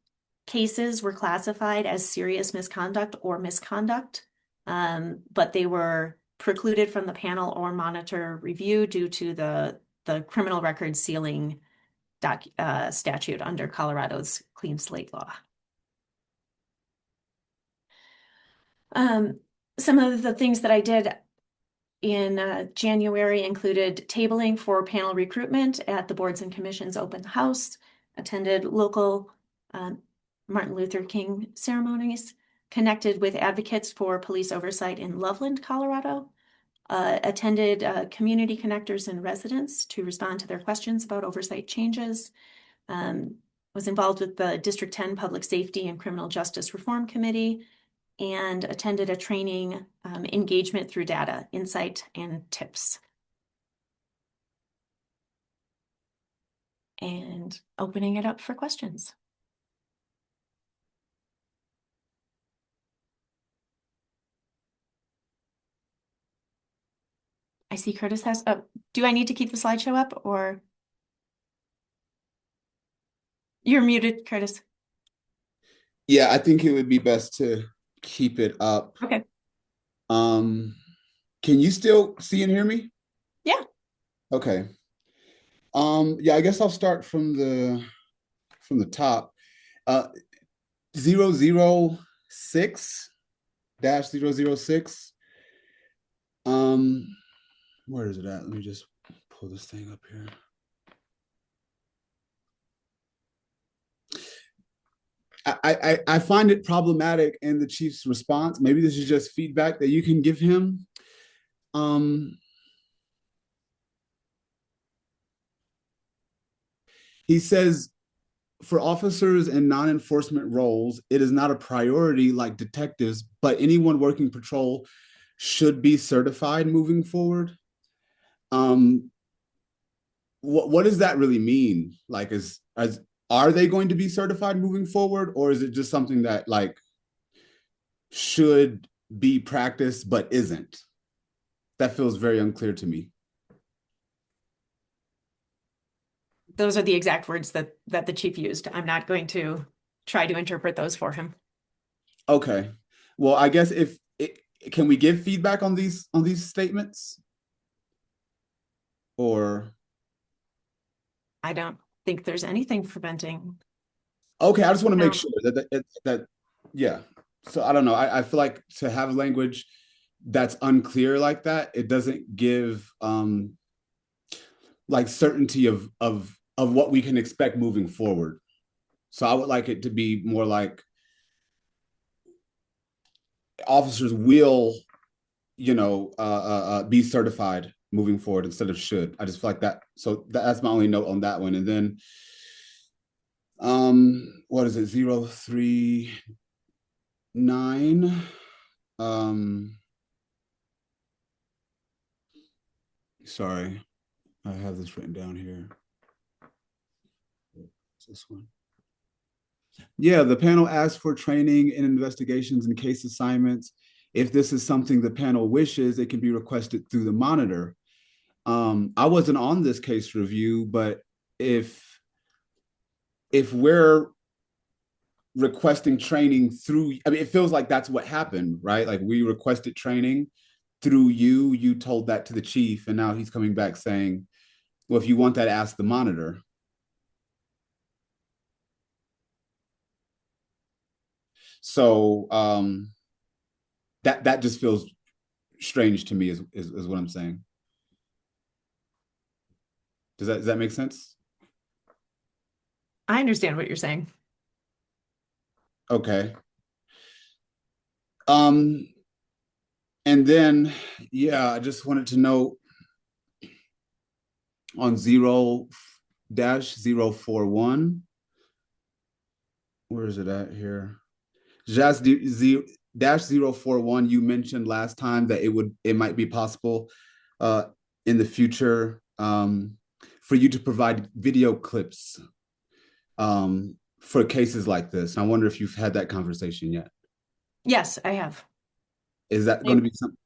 cases were classified as serious misconduct or misconduct, but they were precluded from the panel or monitor review due to the criminal record sealing statute under Colorado's clean slate law. Some of the things that I did in January included tabling for panel recruitment at the boards and commissions open house, attended local Martin Luther King ceremonies, connected with advocates for police oversight in Loveland, Colorado, attended community connectors and residents to respond to their questions about oversight changes, was involved with the District 10 Public Safety and Criminal Justice Reform Committee, and attended a training, engagement through data, insight, and tips. And opening it up for questions. I see Curtis has, do I need to keep the slideshow up or? You're muted, Curtis. Yeah, I think it would be best to keep it up. Okay. Can you still see and hear me? Yeah. Okay. Yeah, I guess I'll start from the from the top. 006-006. Where is it at? Let me just pull this thing up here. I find it problematic in the chief's response. Maybe this is just feedback that you can give him. He says, for officers in non-enforcement roles, it is not a priority like detectives, but anyone working patrol should be certified moving forward. What does that really mean? Like, are they going to be certified moving forward, or is it just something that like should be practiced but isn't? That feels very unclear to me. Those are the exact words that the chief used. I'm not going to try to interpret those for him. Okay. Well, I guess can we give feedback on these statements? Or I don't think there's anything preventing. Okay, I just want to make sure that yeah. So I don't know. I feel like to have language that's unclear like that, it doesn't give like certainty of what we can expect moving forward. So I would like it to be more like officers will, be certified moving forward instead of should. I just feel like that. So that's my only note on that one. And then, what is it? 039. Sorry, I have this written down here. What's this one? Yeah, the panel asked for training in investigations and case assignments. If this is something the panel wishes, it can be requested through the monitor. I wasn't on this case review, but if we're requesting training through, I mean, it feels like that's what happened, right? Like we requested training through you told that to the chief, and now he's coming back saying, well, if you want that, ask the monitor. So that just feels strange to me is what I'm saying. Does that make sense? I understand what you're saying. Okay. And then, yeah, I just wanted to know on 0-041, where is it at here? Just -041, you mentioned last time that it might be possible in the future for you to provide video clips for cases like this. I wonder if you've had that conversation yet. Yes, I have. Is that going to be something?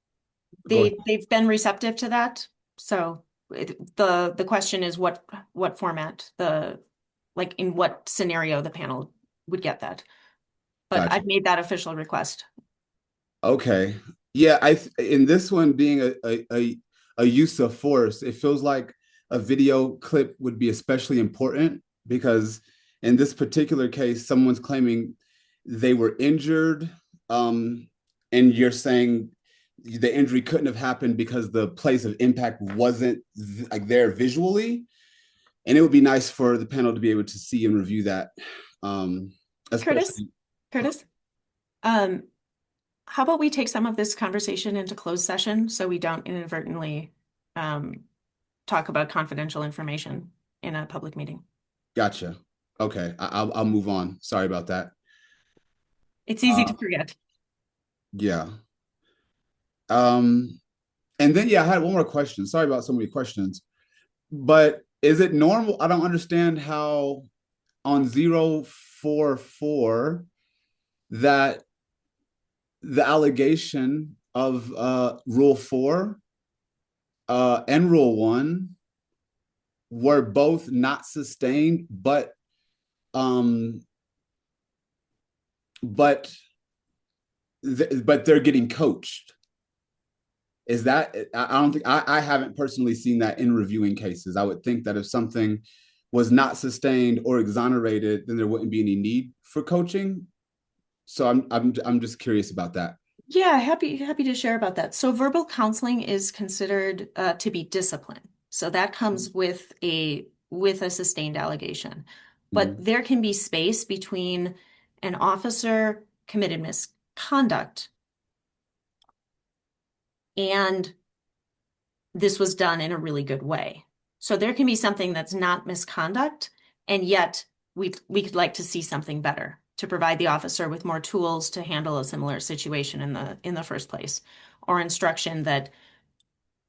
They've been receptive to that. So the question is what format, like in what scenario the panel would get that. But Gotcha. I've made that official request. Okay. Yeah, in this one being a use of force, it feels like a video clip would be especially important because in this particular case, someone's claiming they were injured, and you're saying the injury couldn't have happened because the place of impact wasn't like there visually. And it would be nice for the panel to be able to see and review that. Curtis, how about we take some of this conversation into closed session so we don't inadvertently talk about confidential information in a public meeting? Gotcha. Okay, I'll move on. Sorry about that. It's easy to forget. Yeah. And then, yeah, I had one more question. Sorry about so many questions. But is it normal? I don't understand how on 044 that the allegation of Rule 4 and Rule 1 were both not sustained, but they're getting coached. Is that, I don't think, I haven't personally seen that in reviewing cases. I would think that if something was not sustained or exonerated, then there wouldn't be any need for coaching. So I'm just curious about that. Yeah, happy to share about that. So verbal counseling is considered to be discipline. So that comes with a sustained allegation. But there can be space between an officer committed misconduct and this was done in a really good way. So there can be something that's not misconduct, and yet we could like to see something better to provide the officer with more tools to handle a similar situation in the first place, or instruction that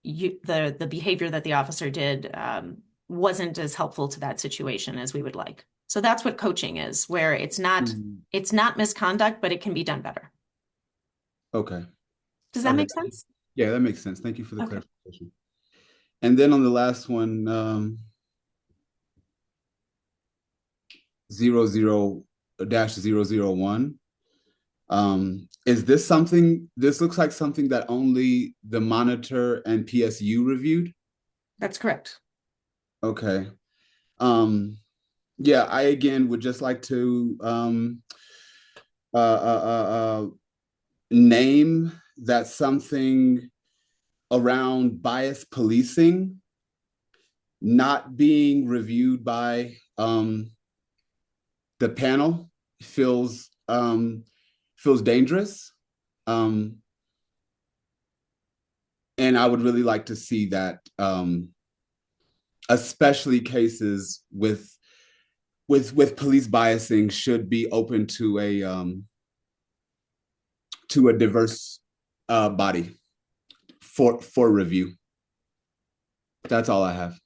the behavior that the officer did wasn't as helpful to that situation as we would like. So that's what coaching is, where it's not misconduct, but it can be done better. Okay. Does that make sense? Yeah, that makes sense. Thank you for the clarification. And then on the last one, 00-001. Is this something, this looks like something that only the monitor and PSU reviewed? That's correct. Okay. Yeah, I again would just like to name that something around bias policing not being reviewed by the panel feels dangerous. And I would really like to see that, especially cases with police biasing should be open to a diverse body for review. That's all I have.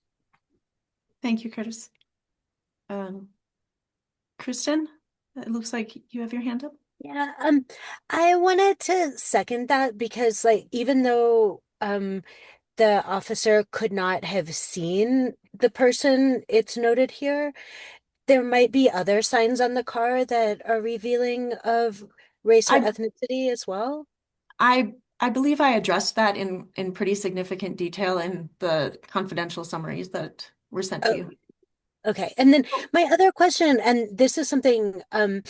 Thank you, Curtis. Kristen, it looks like you have your hand up. Yeah, I wanted to second that because, like, even though the officer could not have seen the person it's noted here, there might be other signs on the car that are revealing of race or ethnicity as well. I believe I addressed that in pretty significant detail in the confidential summaries that were sent to you. Okay. And then my other question, and this is something I'm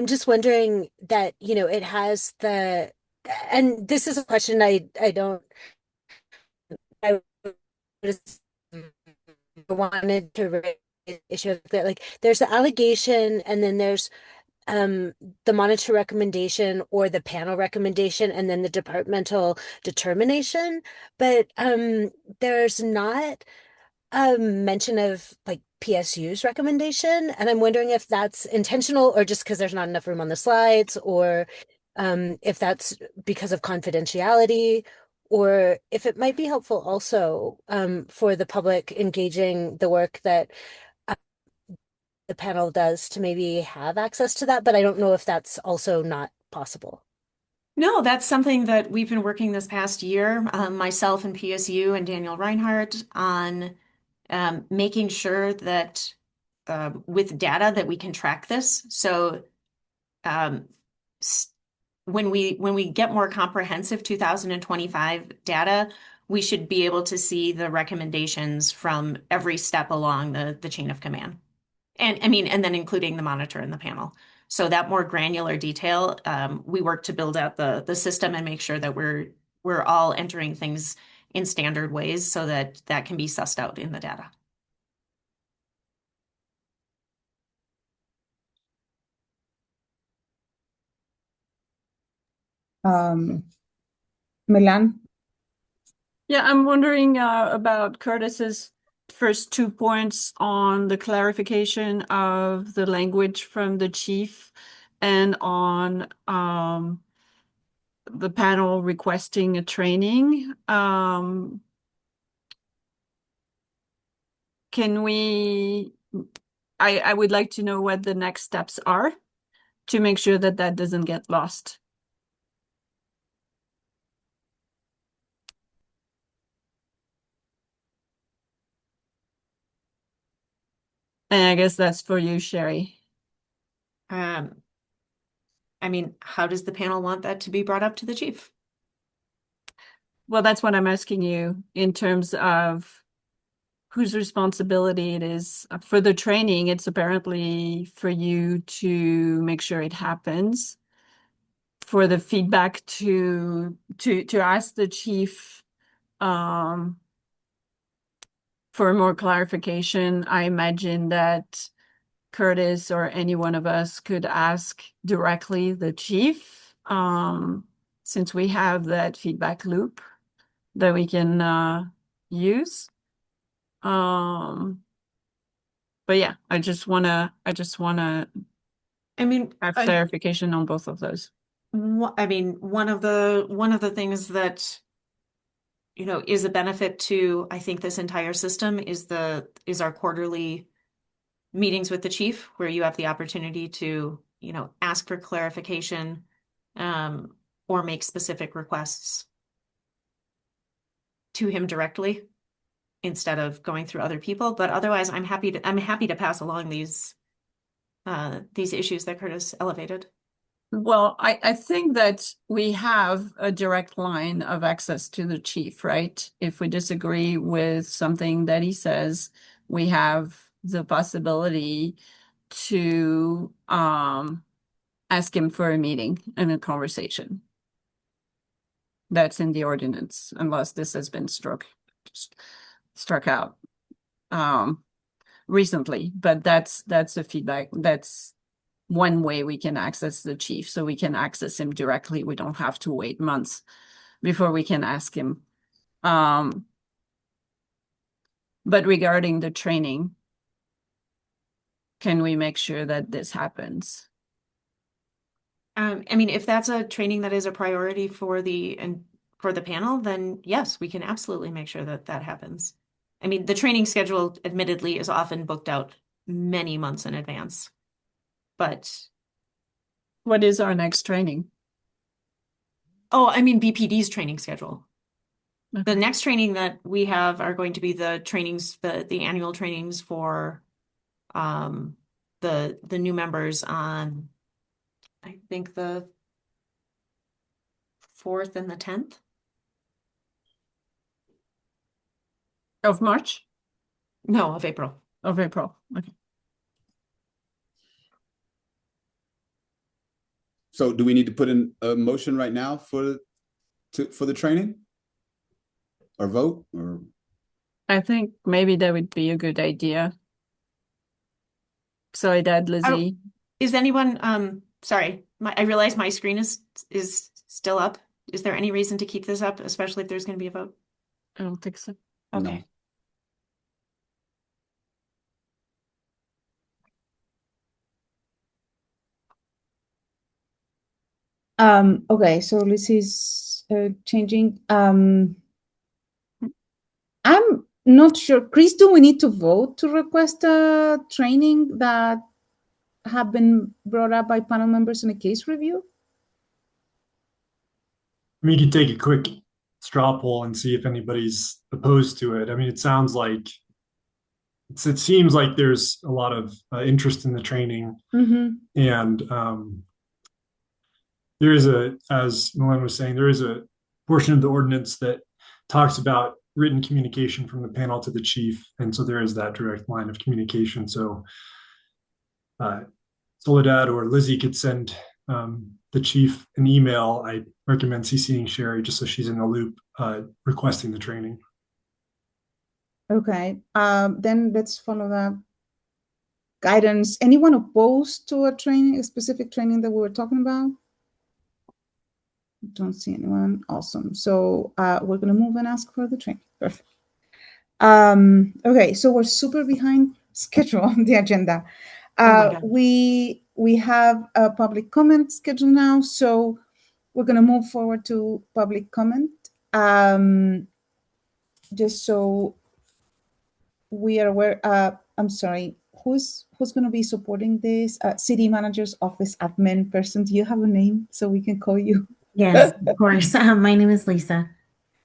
just wondering that, it has and this is a question I just wanted to raise the issue that, like, there's the allegation and then there's the monitor recommendation or the panel recommendation and then the departmental determination, but there's not a mention of, like, PSU's recommendation, and I'm wondering if that's intentional or just because there's not enough room on the slides, or if that's because of confidentiality, or if it might be helpful also for the public engaging the work that the panel does to maybe have access to that, but I don't know if that's also not possible. No, that's something that we've been working this past year, myself and PSU and Daniel Reinhardt, on making sure that with data that we can track this. So when we get more comprehensive 2025 data, we should be able to see the recommendations from every step along the chain of command. And then including the monitor and the panel. So that more granular detail, we work to build out the system and make sure that we're all entering things in standard ways so that can be sussed out in the data. Milan? Yeah, I'm wondering about Curtis's first 2 points on the clarification of the language from the chief and on the panel requesting a training. Can we, I would like to know what the next steps are to make sure that that doesn't get lost. And I guess that's for you, Sherry. I mean, how does the panel want that to be brought up to the chief? Well, that's what I'm asking you in terms of whose responsibility it is for the training. It's apparently for you to make sure it happens. For the feedback to ask the chief for more clarification. I imagine that Curtis or any one of us could ask directly the chief, since we have that feedback loop that we can use. But yeah, I just wanna I mean, have clarification on both of those. I mean, one of the things that, you know, is a benefit to, I think, this entire system is our quarterly meetings with the chief, where you have the opportunity to, you know, ask for clarification, or make specific requests to him directly instead of going through other people. But otherwise, I'm happy to pass along these issues that Curtis elevated. Well, I think that we have a direct line of access to the chief, right? If we disagree with something that he says, we have the possibility to ask him for a meeting and a conversation. That's in the ordinance, unless this has been struck out recently. But that's a feedback. That's one way we can access the chief, so we can access him directly. We don't have to wait months before we can ask him. But regarding the training, can we make sure that this happens? I mean, if that's a training that is a priority for the panel, then yes, we can absolutely make sure that that happens. I mean, the training schedule, admittedly, is often booked out many months in advance. But what is our next training? Oh, I mean, BPD's training schedule. Okay. The next training that we have are going to be the trainings, the annual trainings for the new members on, I think, the 4th and the 10th of March? No, of April. Of April. Okay. So do we need to put in a motion right now for the training? Or vote? Or I think maybe that would be a good idea. Sorry, Dad, Lizzie. Is anyone sorry, I realize my screen is still up. Is there any reason to keep this up, especially if there's going to be a vote? I don't think so. Okay. No. Okay, so Lizzie's changing. I'm not sure. Chris, do we need to vote to request a training that have been brought up by panel members in a case review? I mean, you can take a quick straw poll and see if anybody's opposed to it. I mean, it seems like there's a lot of interest in the training, and there is as Milena was saying, there is a portion of the ordinance that talks about written communication from the panel to the chief, and so there is that direct line of communication. So Soledad or Lizzie could send the chief an email. I recommend CCing Sherry just so she's in the loop, requesting the training. Okay, then let's follow that guidance. Anyone opposed to a specific training that we were talking about? Don't see anyone. Awesome. So we're going to move and ask for the training. Perfect. Okay, so we're super behind schedule on the agenda. We have a public comment schedule now, so we're going to move forward to public comment. Just so we are aware, I'm sorry, who's going to be supporting this? City Manager's Office admin person. Do you have a name so we can call you? Yes, of course. My name is Lisa.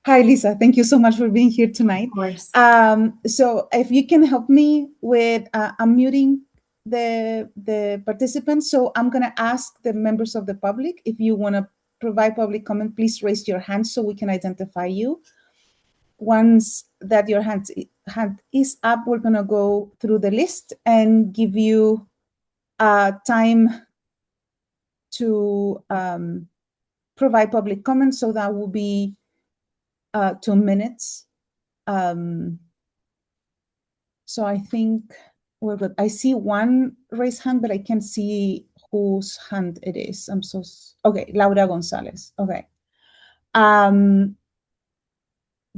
Hi, Lisa. Thank you so much for being here tonight. Of course. So if you can help me with unmuting the participants. So I'm going to ask the members of the public, if you want to provide public comment, please raise your hand so we can identify you. Once that your hand hand is up, we're going to go through the list and give you time to provide public comments. So that will be 2 minutes. So I think we're good. I see one raised hand, but I can't see whose hand it is. Okay, Laura Gonzalez. Okay.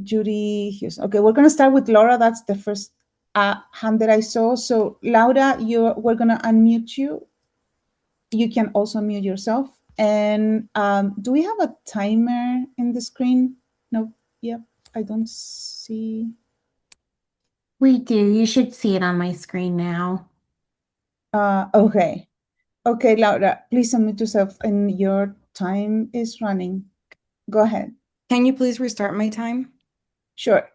Judy Hughes. Okay, we're gonna start with Laura. That's the first hand that I saw. So Laura, we're gonna unmute you. You can also mute yourself. And do we have a timer in the screen? No. Yep. I don't see. We do. You should see it on my screen now. Okay. Okay, Laura, please unmute yourself and your time is running. Go ahead. Can you please restart my time? Sure.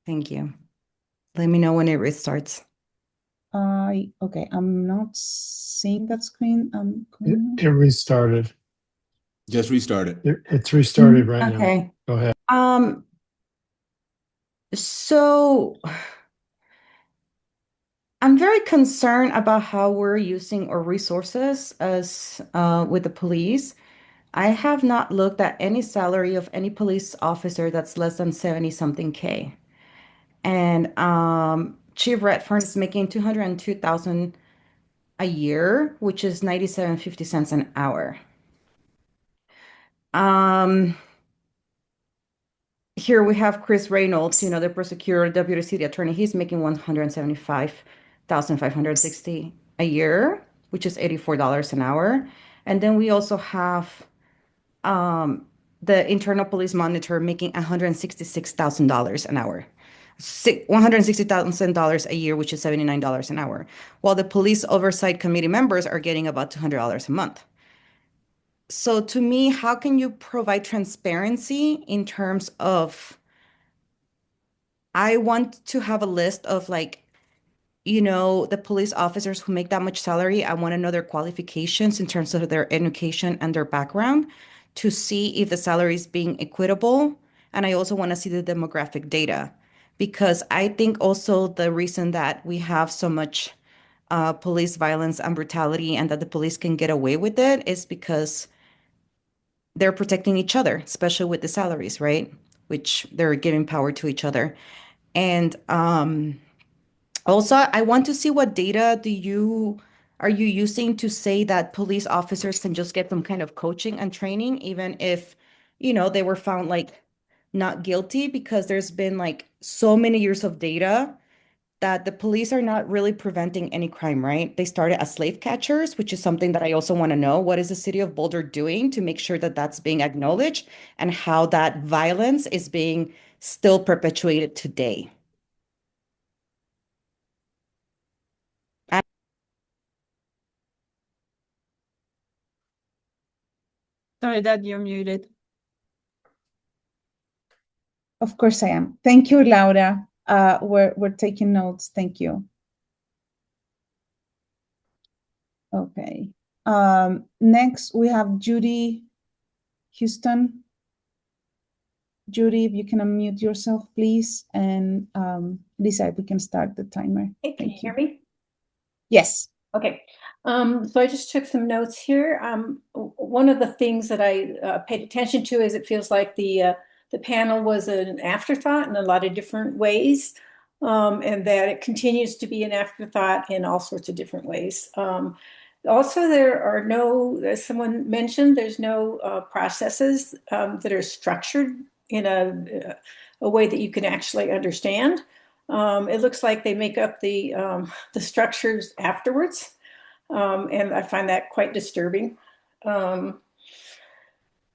Thank you. Let me know when it restarts. Okay, I'm not seeing that screen. It restarted. Just restarted. It's restarted right Okay. now. Go ahead. So I'm very concerned about how we're using our resources as with the police. I have not looked at any salary of any police officer that's less than 70 something K. And Chief Redfern is making 202,000 a year, which is 97.50 cents an hour. Here we have Chris Reynolds, the prosecutor, deputy city attorney. He's making 175,560 a year, which is $84 an hour. And then we also have the internal police monitor making $166,000 an hour. $160,000 a year, which is $79 an hour, while the police oversight committee members are getting about $200 a month. So to me, how can you provide transparency in terms of, I want to have a list of the police officers who make that much salary. I want to know their qualifications in terms of their education and their background to see if the salary is being equitable. And I also want to see the demographic data, because I think also the reason that we have so much police violence and brutality and that the police can get away with it is because they're protecting each other, especially with the salaries, right? Which they're giving power to each other. And also, I want to see what data are you using to say that police officers can just get some kind of coaching and training, even if, they were found not guilty, because there's been so many years of data that the police are not really preventing any crime, right? They started as slave catchers, which is something that I also want to know. What is the city of Boulder doing to make sure that that's being acknowledged and how that violence is being still perpetuated today? Sorry, Dad, you're muted. Of course I am. Thank you, Laura. We're taking notes. Thank you. Okay. Next, we have Judy Houston. Judy, if you can unmute yourself, please. And Lisa, if we can start the timer. Hey, can you hear me? Yes. Okay. So I just took some notes here. One of the things that I paid attention to is it feels like the panel was an afterthought in a lot of different ways, and that it continues to be an afterthought in all sorts of different ways. Also, there are no, as someone mentioned, there's no processes that are structured in a way that you can actually understand. It looks like they make up the structures afterwards, and I find that quite disturbing.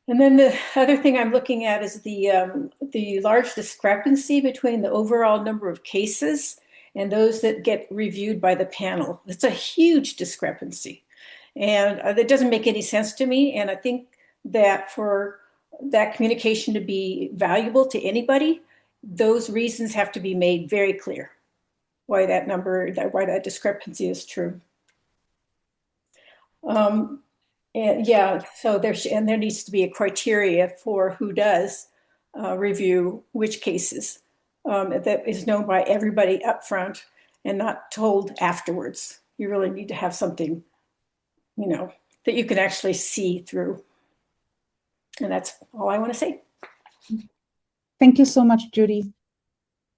And then the other thing I'm looking at is the large discrepancy between the overall number of cases and those that get reviewed by the panel. It's a huge discrepancy, and that doesn't make any sense to me. And I think that for that communication to be valuable to anybody, those reasons have to be made very clear why that discrepancy is true. And yeah, so there needs to be a criteria for who does review which cases. that is known by everybody up front and not told afterwards. You really need to have something, that you can actually see through. And that's all I want to say. Thank you so much, Judy.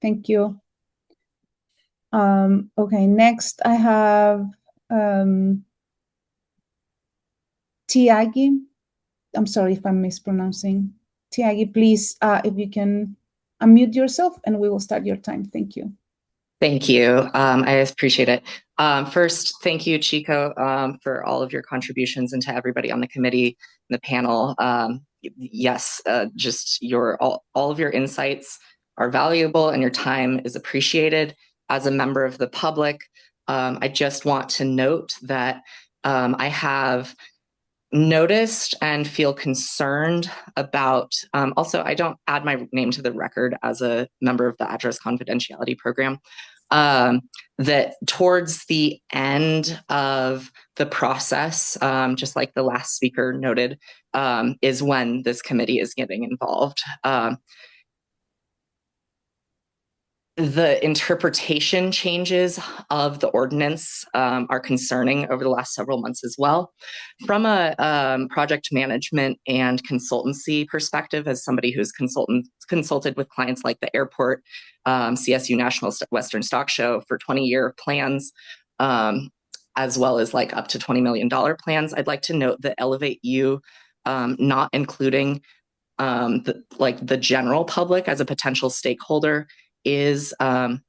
Thank you. Okay, next I have Tiagi. I'm sorry if I'm mispronouncing. Tiagi, please, if you can unmute yourself and we will start your time. Thank you. Thank you. I appreciate it. First, thank you, Chico, for all of your contributions, and to everybody on the committee and the panel. Yes, just all of your insights are valuable and your time is appreciated. As a member of the public, I just want to note that I have noticed and feel concerned about, also, I don't add my name to the record as a member of the address confidentiality program, that towards the end of the process, just like the last speaker noted, is when this committee is getting involved. The interpretation changes of the ordinance are concerning over the last several months as well. From a project management and consultancy perspective, as somebody who's consulted with clients like the airport, CSU National Western Stock Show for 20-year plans, as well as like up to $20 million plans, I'd like to note that Elevate U, not including the general public as a potential stakeholder, is a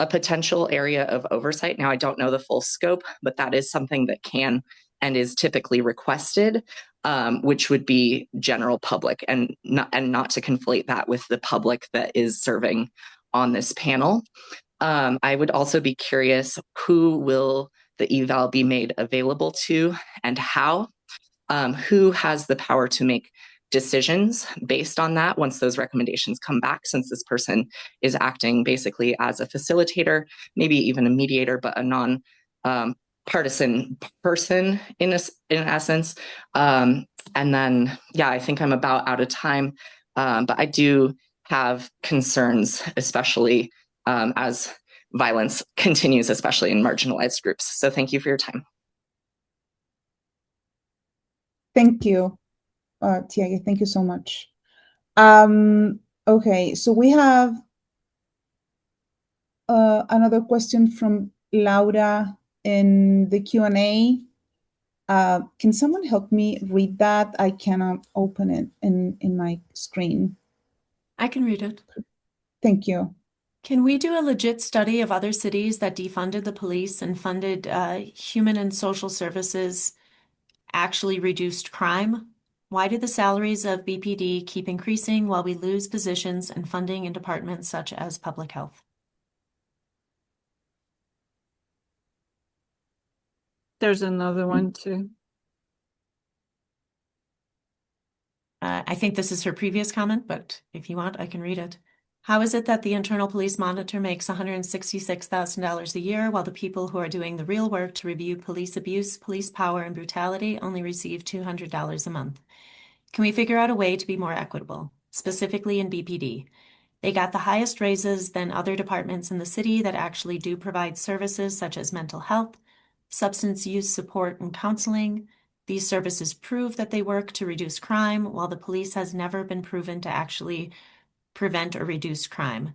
potential area of oversight. Now, I don't know the full scope, but that is something that can and is typically requested, which would be general public, and not to conflate that with the public that is serving on this panel. I would also be curious, who will the eval be made available to and how? Who has the power to make decisions based on that once those recommendations come back, since this person is acting basically as a facilitator, maybe even a mediator, but a non-partisan person in essence. And then, yeah, I think I'm about out of time, but I do have concerns, especially as violence continues, especially in marginalized groups. So thank you for your time. Thank you, Tiagi. Thank you so much. Okay, so we have another question from Laura in the Q&A. Can someone help me read that? I cannot open it in my screen. I can read it. Thank you. Can we do a legit study of other cities that defunded the police and funded human and social services actually reduced crime? Why do the salaries of BPD keep increasing while we lose positions and funding in departments such as public health? There's another one too. I think this is her previous comment, but if you want, I can read it. How is it that the internal police monitor makes $166,000 a year while the people who are doing the real work to review police abuse, police power, and brutality only receive $200 a month? Can we figure out a way to be more equitable, specifically in BPD? They got the highest raises than other departments in the city that actually do provide services such as mental health, substance use support and counseling. These services prove that they work to reduce crime, while the police has never been proven to actually prevent or reduce crime.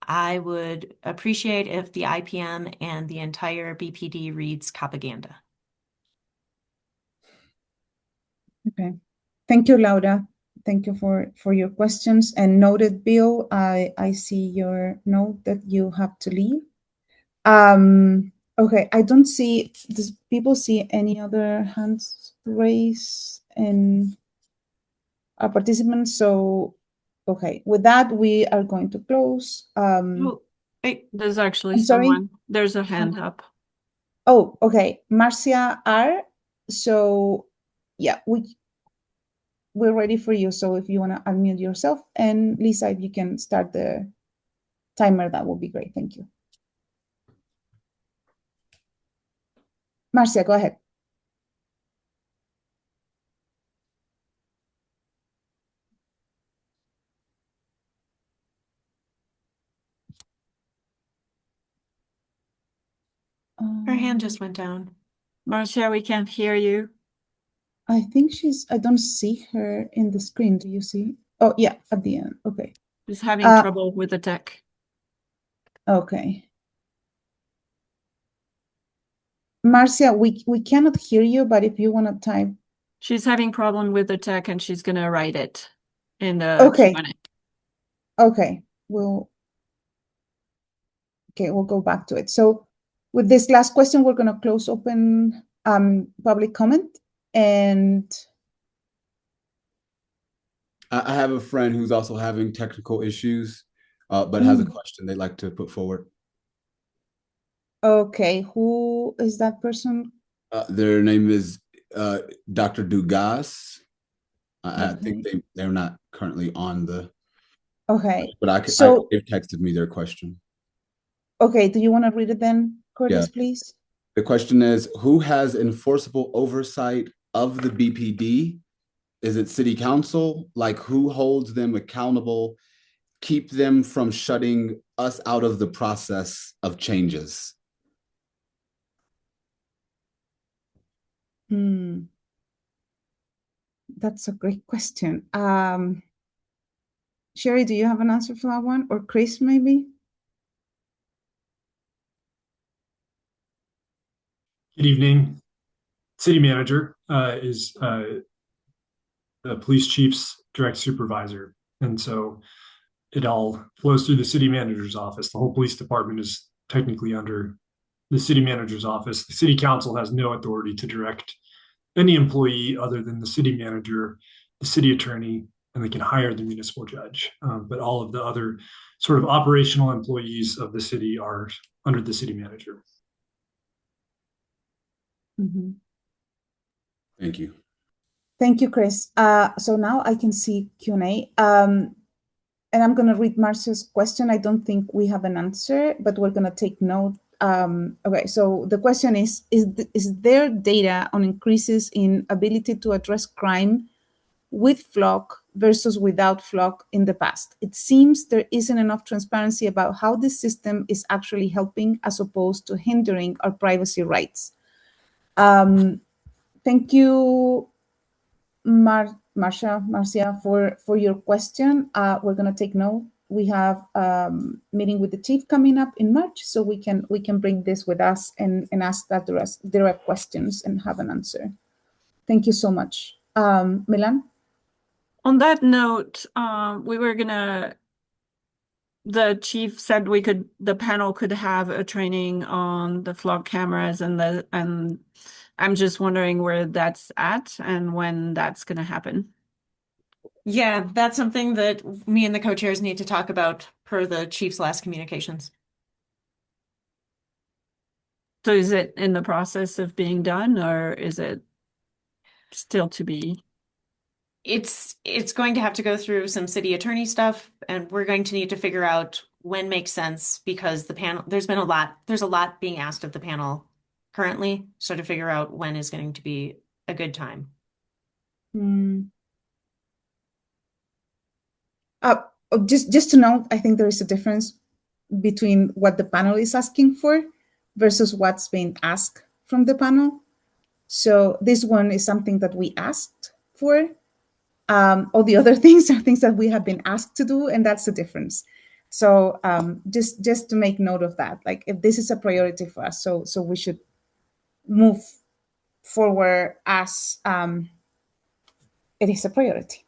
I would appreciate if the IPM and the entire BPD reads propaganda. Okay. Thank you, Laura. Thank you for your questions. And noted, Bill, I see your note that you have to leave. Okay, I don't see, does people see any other hands raised in our participants? So, okay, with that, we are going to close. Wait, there's actually I'm sorry? someone. There's a hand up. Oh, okay, Marcia R. So, yeah, we're ready for you. So if you want to unmute yourself, and Lisa, if you can start the timer, that would be great. Thank you. Marcia, go ahead. hand just went down. Marcia, we can't hear you. I think I don't see her in the screen. Do you see? Oh, yeah, at the end. Okay. She's having trouble with the tech. Okay. Marcia, we cannot hear you, but if you want to type. She's having problem with the tech and she's going to write it in the Okay. Q&A. Okay. We'll go back to it. So with this last question, we're going to close open public comment. And I have a friend who's also having technical issues, but has a question they'd like to put forward. Okay, who is that person? Their name is Dr. Dugas. I think they're not currently on the. Okay. But they've texted me their question. Okay, do you want to read it then, Curtis, please? The question is, who has enforceable oversight of the BPD? Is it city council? Like, who holds them accountable, keep them from shutting us out of the process of changes? That's a great question. Sherry, do you have an answer for that one? Or Chris, maybe? Good evening. City manager is the police chief's direct supervisor. And so it all flows through the city manager's office. The whole police department is technically under the city manager's office. The city council has no authority to direct any employee other than the city manager, the city attorney, and they can hire the municipal judge. But all of the other sort of operational employees of the city are under the city manager. Thank you. Thank you, Chris. So now I can see Q&A. And I'm going to read Marcia's question. I don't think we have an answer, but we're going to take note. Okay, so the question is there data on increases in ability to address crime with flock versus without flock in the past? It seems there isn't enough transparency about how this system is actually helping as opposed to hindering our privacy rights. Thank you, Marcia, for your question. We're going to take note. We have meeting with the chief coming up in March, so we can bring this with us and ask that direct questions and have an answer. Thank you so much. Milan? On that note, the chief said the panel could have a training on the flock cameras and I'm just wondering where that's at and when that's going to happen. Yeah, that's something that me and the co-chairs need to talk about per the chief's last communications. So is it in the process of being done or is it still to be? It's going to have to go through some city attorney stuff, and we're going to need to figure out when makes sense because the panel, there's a lot being asked of the panel currently, so to figure out when is going to be a good time. Just to note, I think there is a difference between what the panel is asking for versus what's being asked from the panel. So this one is something that we asked for. All the other things are things that we have been asked to do, and that's the difference. So just to make note of that, like if this is a priority for us, so we should move forward as it is a priority.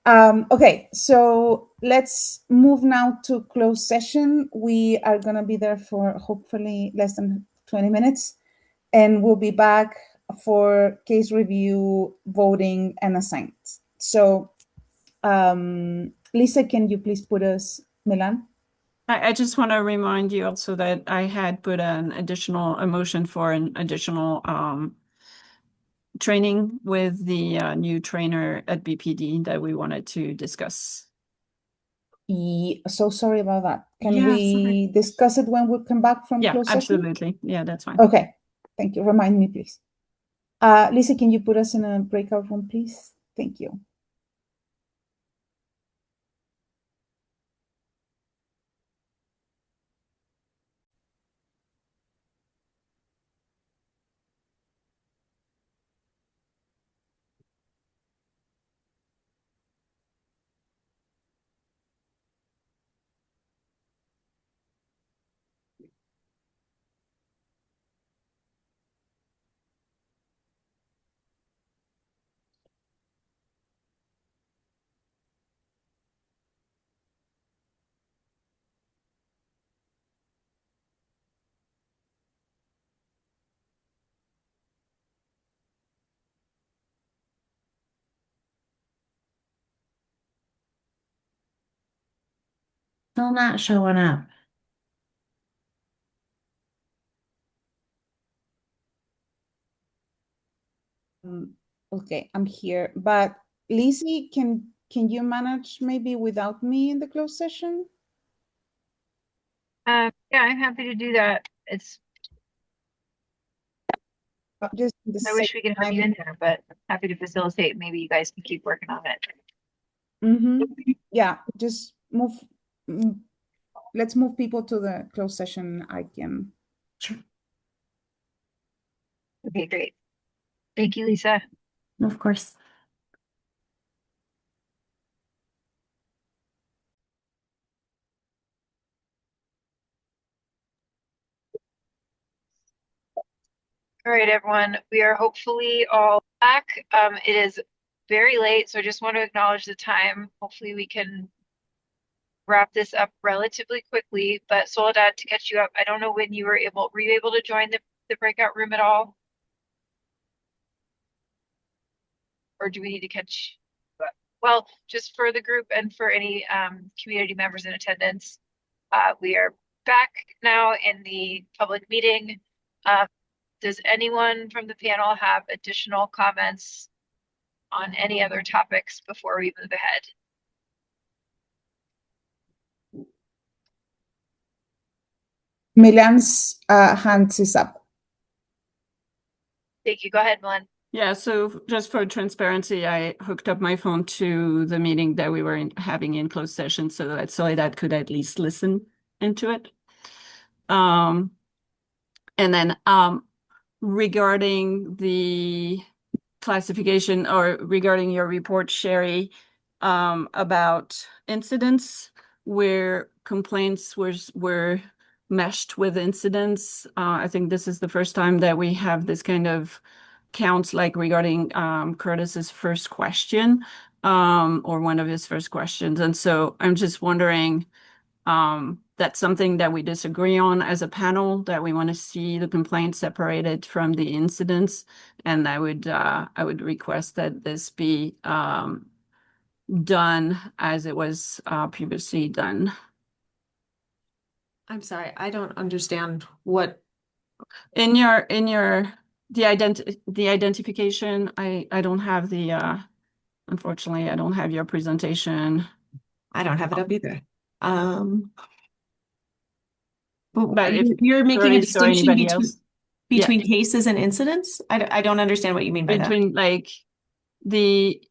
Okay, so let's move now to closed session. We are going to be there for hopefully less than 20 minutes, and we'll be back for case review, voting, and assignments. So, Lisa, can you please put us, Milan? I just want to remind you also that I had put a motion for an additional training with the new trainer at BPD that we wanted to discuss. So sorry about that. Can we discuss it when we come back from closed session? Absolutely. Yeah, that's fine. Okay. Thank you. Remind me, please. Lisa, can you put us in a breakout room, please? Thank you. Still not showing up. Okay, I'm here, but Lizzie, can you manage maybe without me in the closed session? Yeah, I'm happy to do that. Just I wish we could have you in there, but happy to facilitate. Maybe you guys can keep working on it. Yeah, just move. Let's move people to the closed session. I can. Sure. Okay, great. Thank you, Lisa. Of course. All right, everyone. We are hopefully all back. It is very late, so I just want to acknowledge the time. Hopefully we can wrap this up relatively quickly. But Soledad, to catch you up, I don't know when you were you able to join the breakout room at all? Or do we need to catch you up? Well, just for the group and for any community members in attendance, we are back now in the public meeting. Does anyone from the panel have additional comments on any other topics before we move ahead? Milan's hands is up. Thank you. Go ahead, Milan. Yeah, so just for transparency, I hooked up my phone to the meeting that we were having in closed session so that Soledad could at least listen into it. And then regarding the classification or regarding your report, Sherry, about incidents where complaints were meshed with incidents. I think this is the first time that we have this kind of counts, like regarding Curtis's first question, or one of his first questions. And so I'm just wondering, that's something that we disagree on as a panel, that we want to see the complaints separated from the incidents. And I would request that this be done as it was previously done. I'm sorry, I don't understand what. In the identification, I don't have the unfortunately I don't have your presentation. I don't have it up either. But if you're making a Curtis or distinction anybody else, between cases and incidents? I don't understand what you mean by that. between like we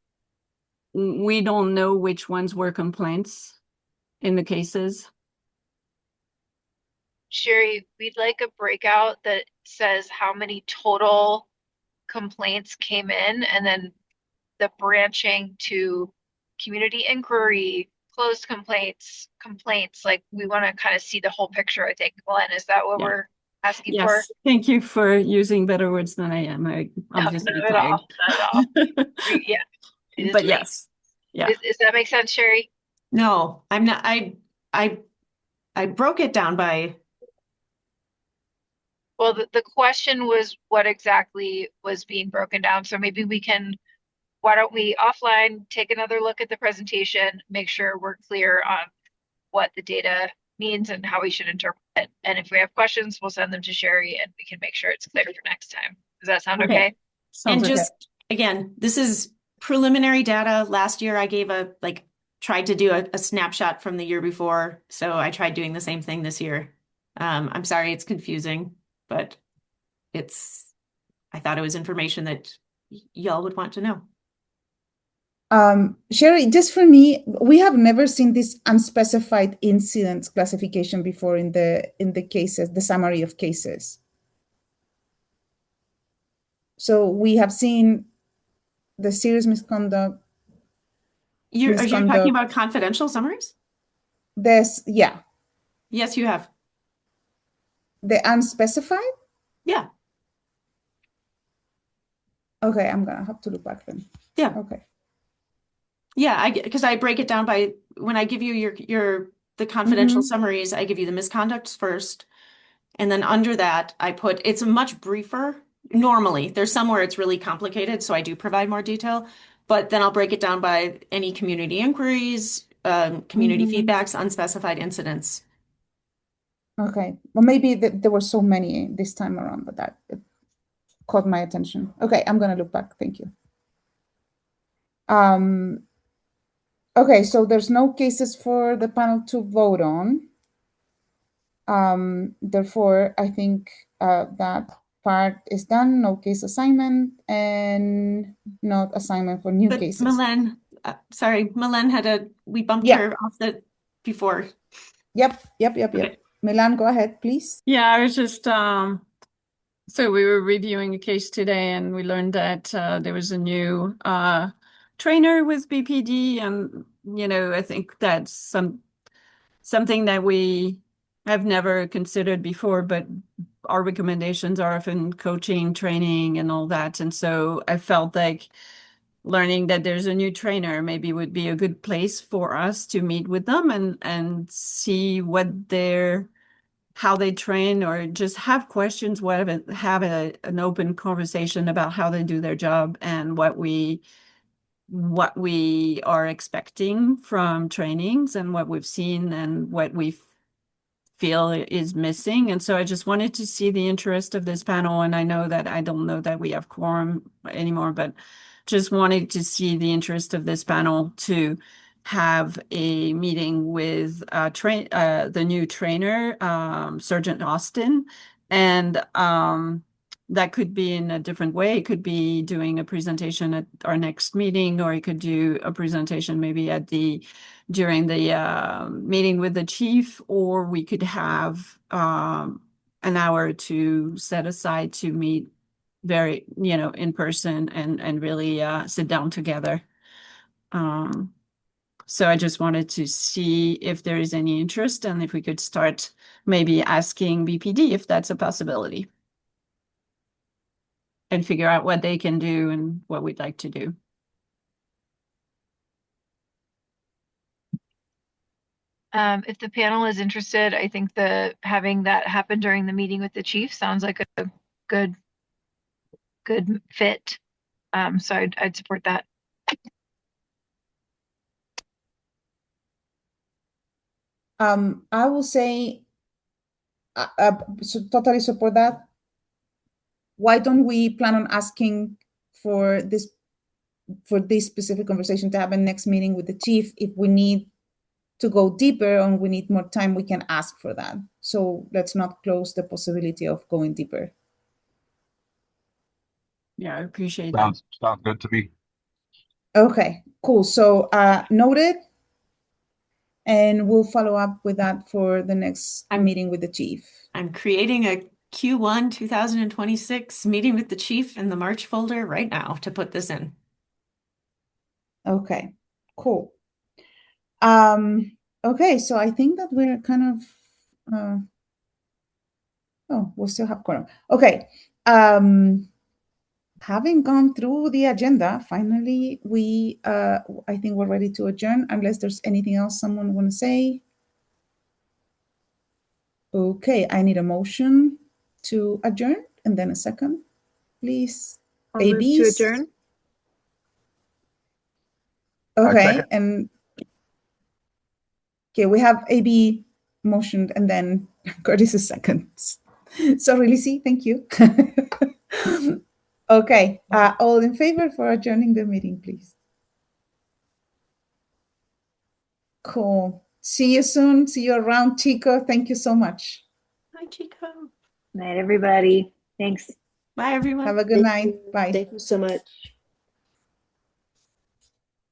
don't know which ones were complaints in the cases. Sherry, we'd like a breakout that says how many total complaints came in and then the branching to community inquiry, closed complaints. Like we want to kind of see the whole picture, I think. Glenn, is that what we're asking for? Yes, thank you for using better words than I am. I'm just not tired. Not at all. Yeah. But yes. Yeah. Does that make sense, Sherry? No, I'm not. I broke it down by. Well, the question was what exactly was being broken down. So maybe why don't we offline take another look at the presentation, make sure we're clear on what the data means and how we should interpret it. And if we have questions, we'll send them to Sherry and we can make sure it's clear for next time. Does that sound okay? And just again, this is preliminary data. Last year I gave tried to do a snapshot from the year before. So I tried doing the same thing this year. I'm sorry it's confusing, but I thought it was information that y'all would want to know. Sherry, just for me, we have never seen this unspecified incidents classification before in the cases, the summary of cases. So we have seen the serious misconduct. Are you talking about confidential summaries? Yeah. Yes, you have. The unspecified? Yeah. Okay, I'm gonna have to look back then. Yeah. Okay. Yeah, because I break it down by when I give you the confidential summaries, I give you the misconducts first. And then under that, it's a much briefer. Normally, there's somewhere it's really complicated, so I do provide more detail. But then I'll break it down by any community inquiries, community Mhm. feedbacks, unspecified incidents. Okay. Well, maybe there were so many this time around, but that it caught my attention. Okay, I'm gonna look back. Thank you. Okay, so there's no cases for the panel to vote on. Therefore, I think that part is done. No case assignment and not assignment for new But cases. Milen, we bumped Yeah. her off the before. Yep. Okay. Milan, go ahead, please. Yeah, I was just so we were reviewing a case today and we learned that there was a new trainer with BPD, and I think that's something that we have never considered before, but our recommendations are often coaching, training, and all that. And so I felt like learning that there's a new trainer maybe would be a good place for us to meet with them and see how they train, or just have questions, have an open conversation about how they do their job and what we are expecting from trainings and what we've seen and what we feel is missing. And so I just wanted to see the interest of this panel. And I don't know that we have quorum anymore, but just wanted to see the interest of this panel to have a meeting with the new trainer, Sergeant Austin. And that could be in a different way. It could be doing a presentation at our next meeting, or it could do a presentation maybe during the meeting with the chief, or we could have an hour to set aside to meet in person and really sit down together. So I just wanted to see if there is any interest and if we could start maybe asking BPD if that's a possibility, and figure out what they can do and what we'd like to do. If the panel is interested, I think having that happen during the meeting with the chief sounds like a good fit. So I'd support that. I will say, totally support that. Why don't we plan on asking for this specific conversation to happen next meeting with the chief? If we need to go deeper and we need more time, we can ask for that. So let's not close the possibility of going deeper. Yeah, I appreciate that. Sounds good to me. Okay, cool. So noted. And we'll follow up with that for the next meeting with the chief. I'm creating a Q1 2026 meeting with the chief in the March folder right now to put this in. Okay, cool. Okay, so I think that we're kind of we'll still have quorum. Okay. Having gone through the agenda, finally I think we're ready to adjourn, unless there's anything else someone want to say. Okay, I need a motion to adjourn and then a second, please. I'll move to adjourn. Okay, and okay, we have AB motioned and then Curtis is second. Sorry, Lizzie, thank you. Okay, all in favor for adjourning the meeting, please. Cool. See you soon. See you around, Chico. Thank you so much. Hi, Chico. Night, everybody. Thanks. Bye, everyone. Have a good night. Bye. Thank you so much.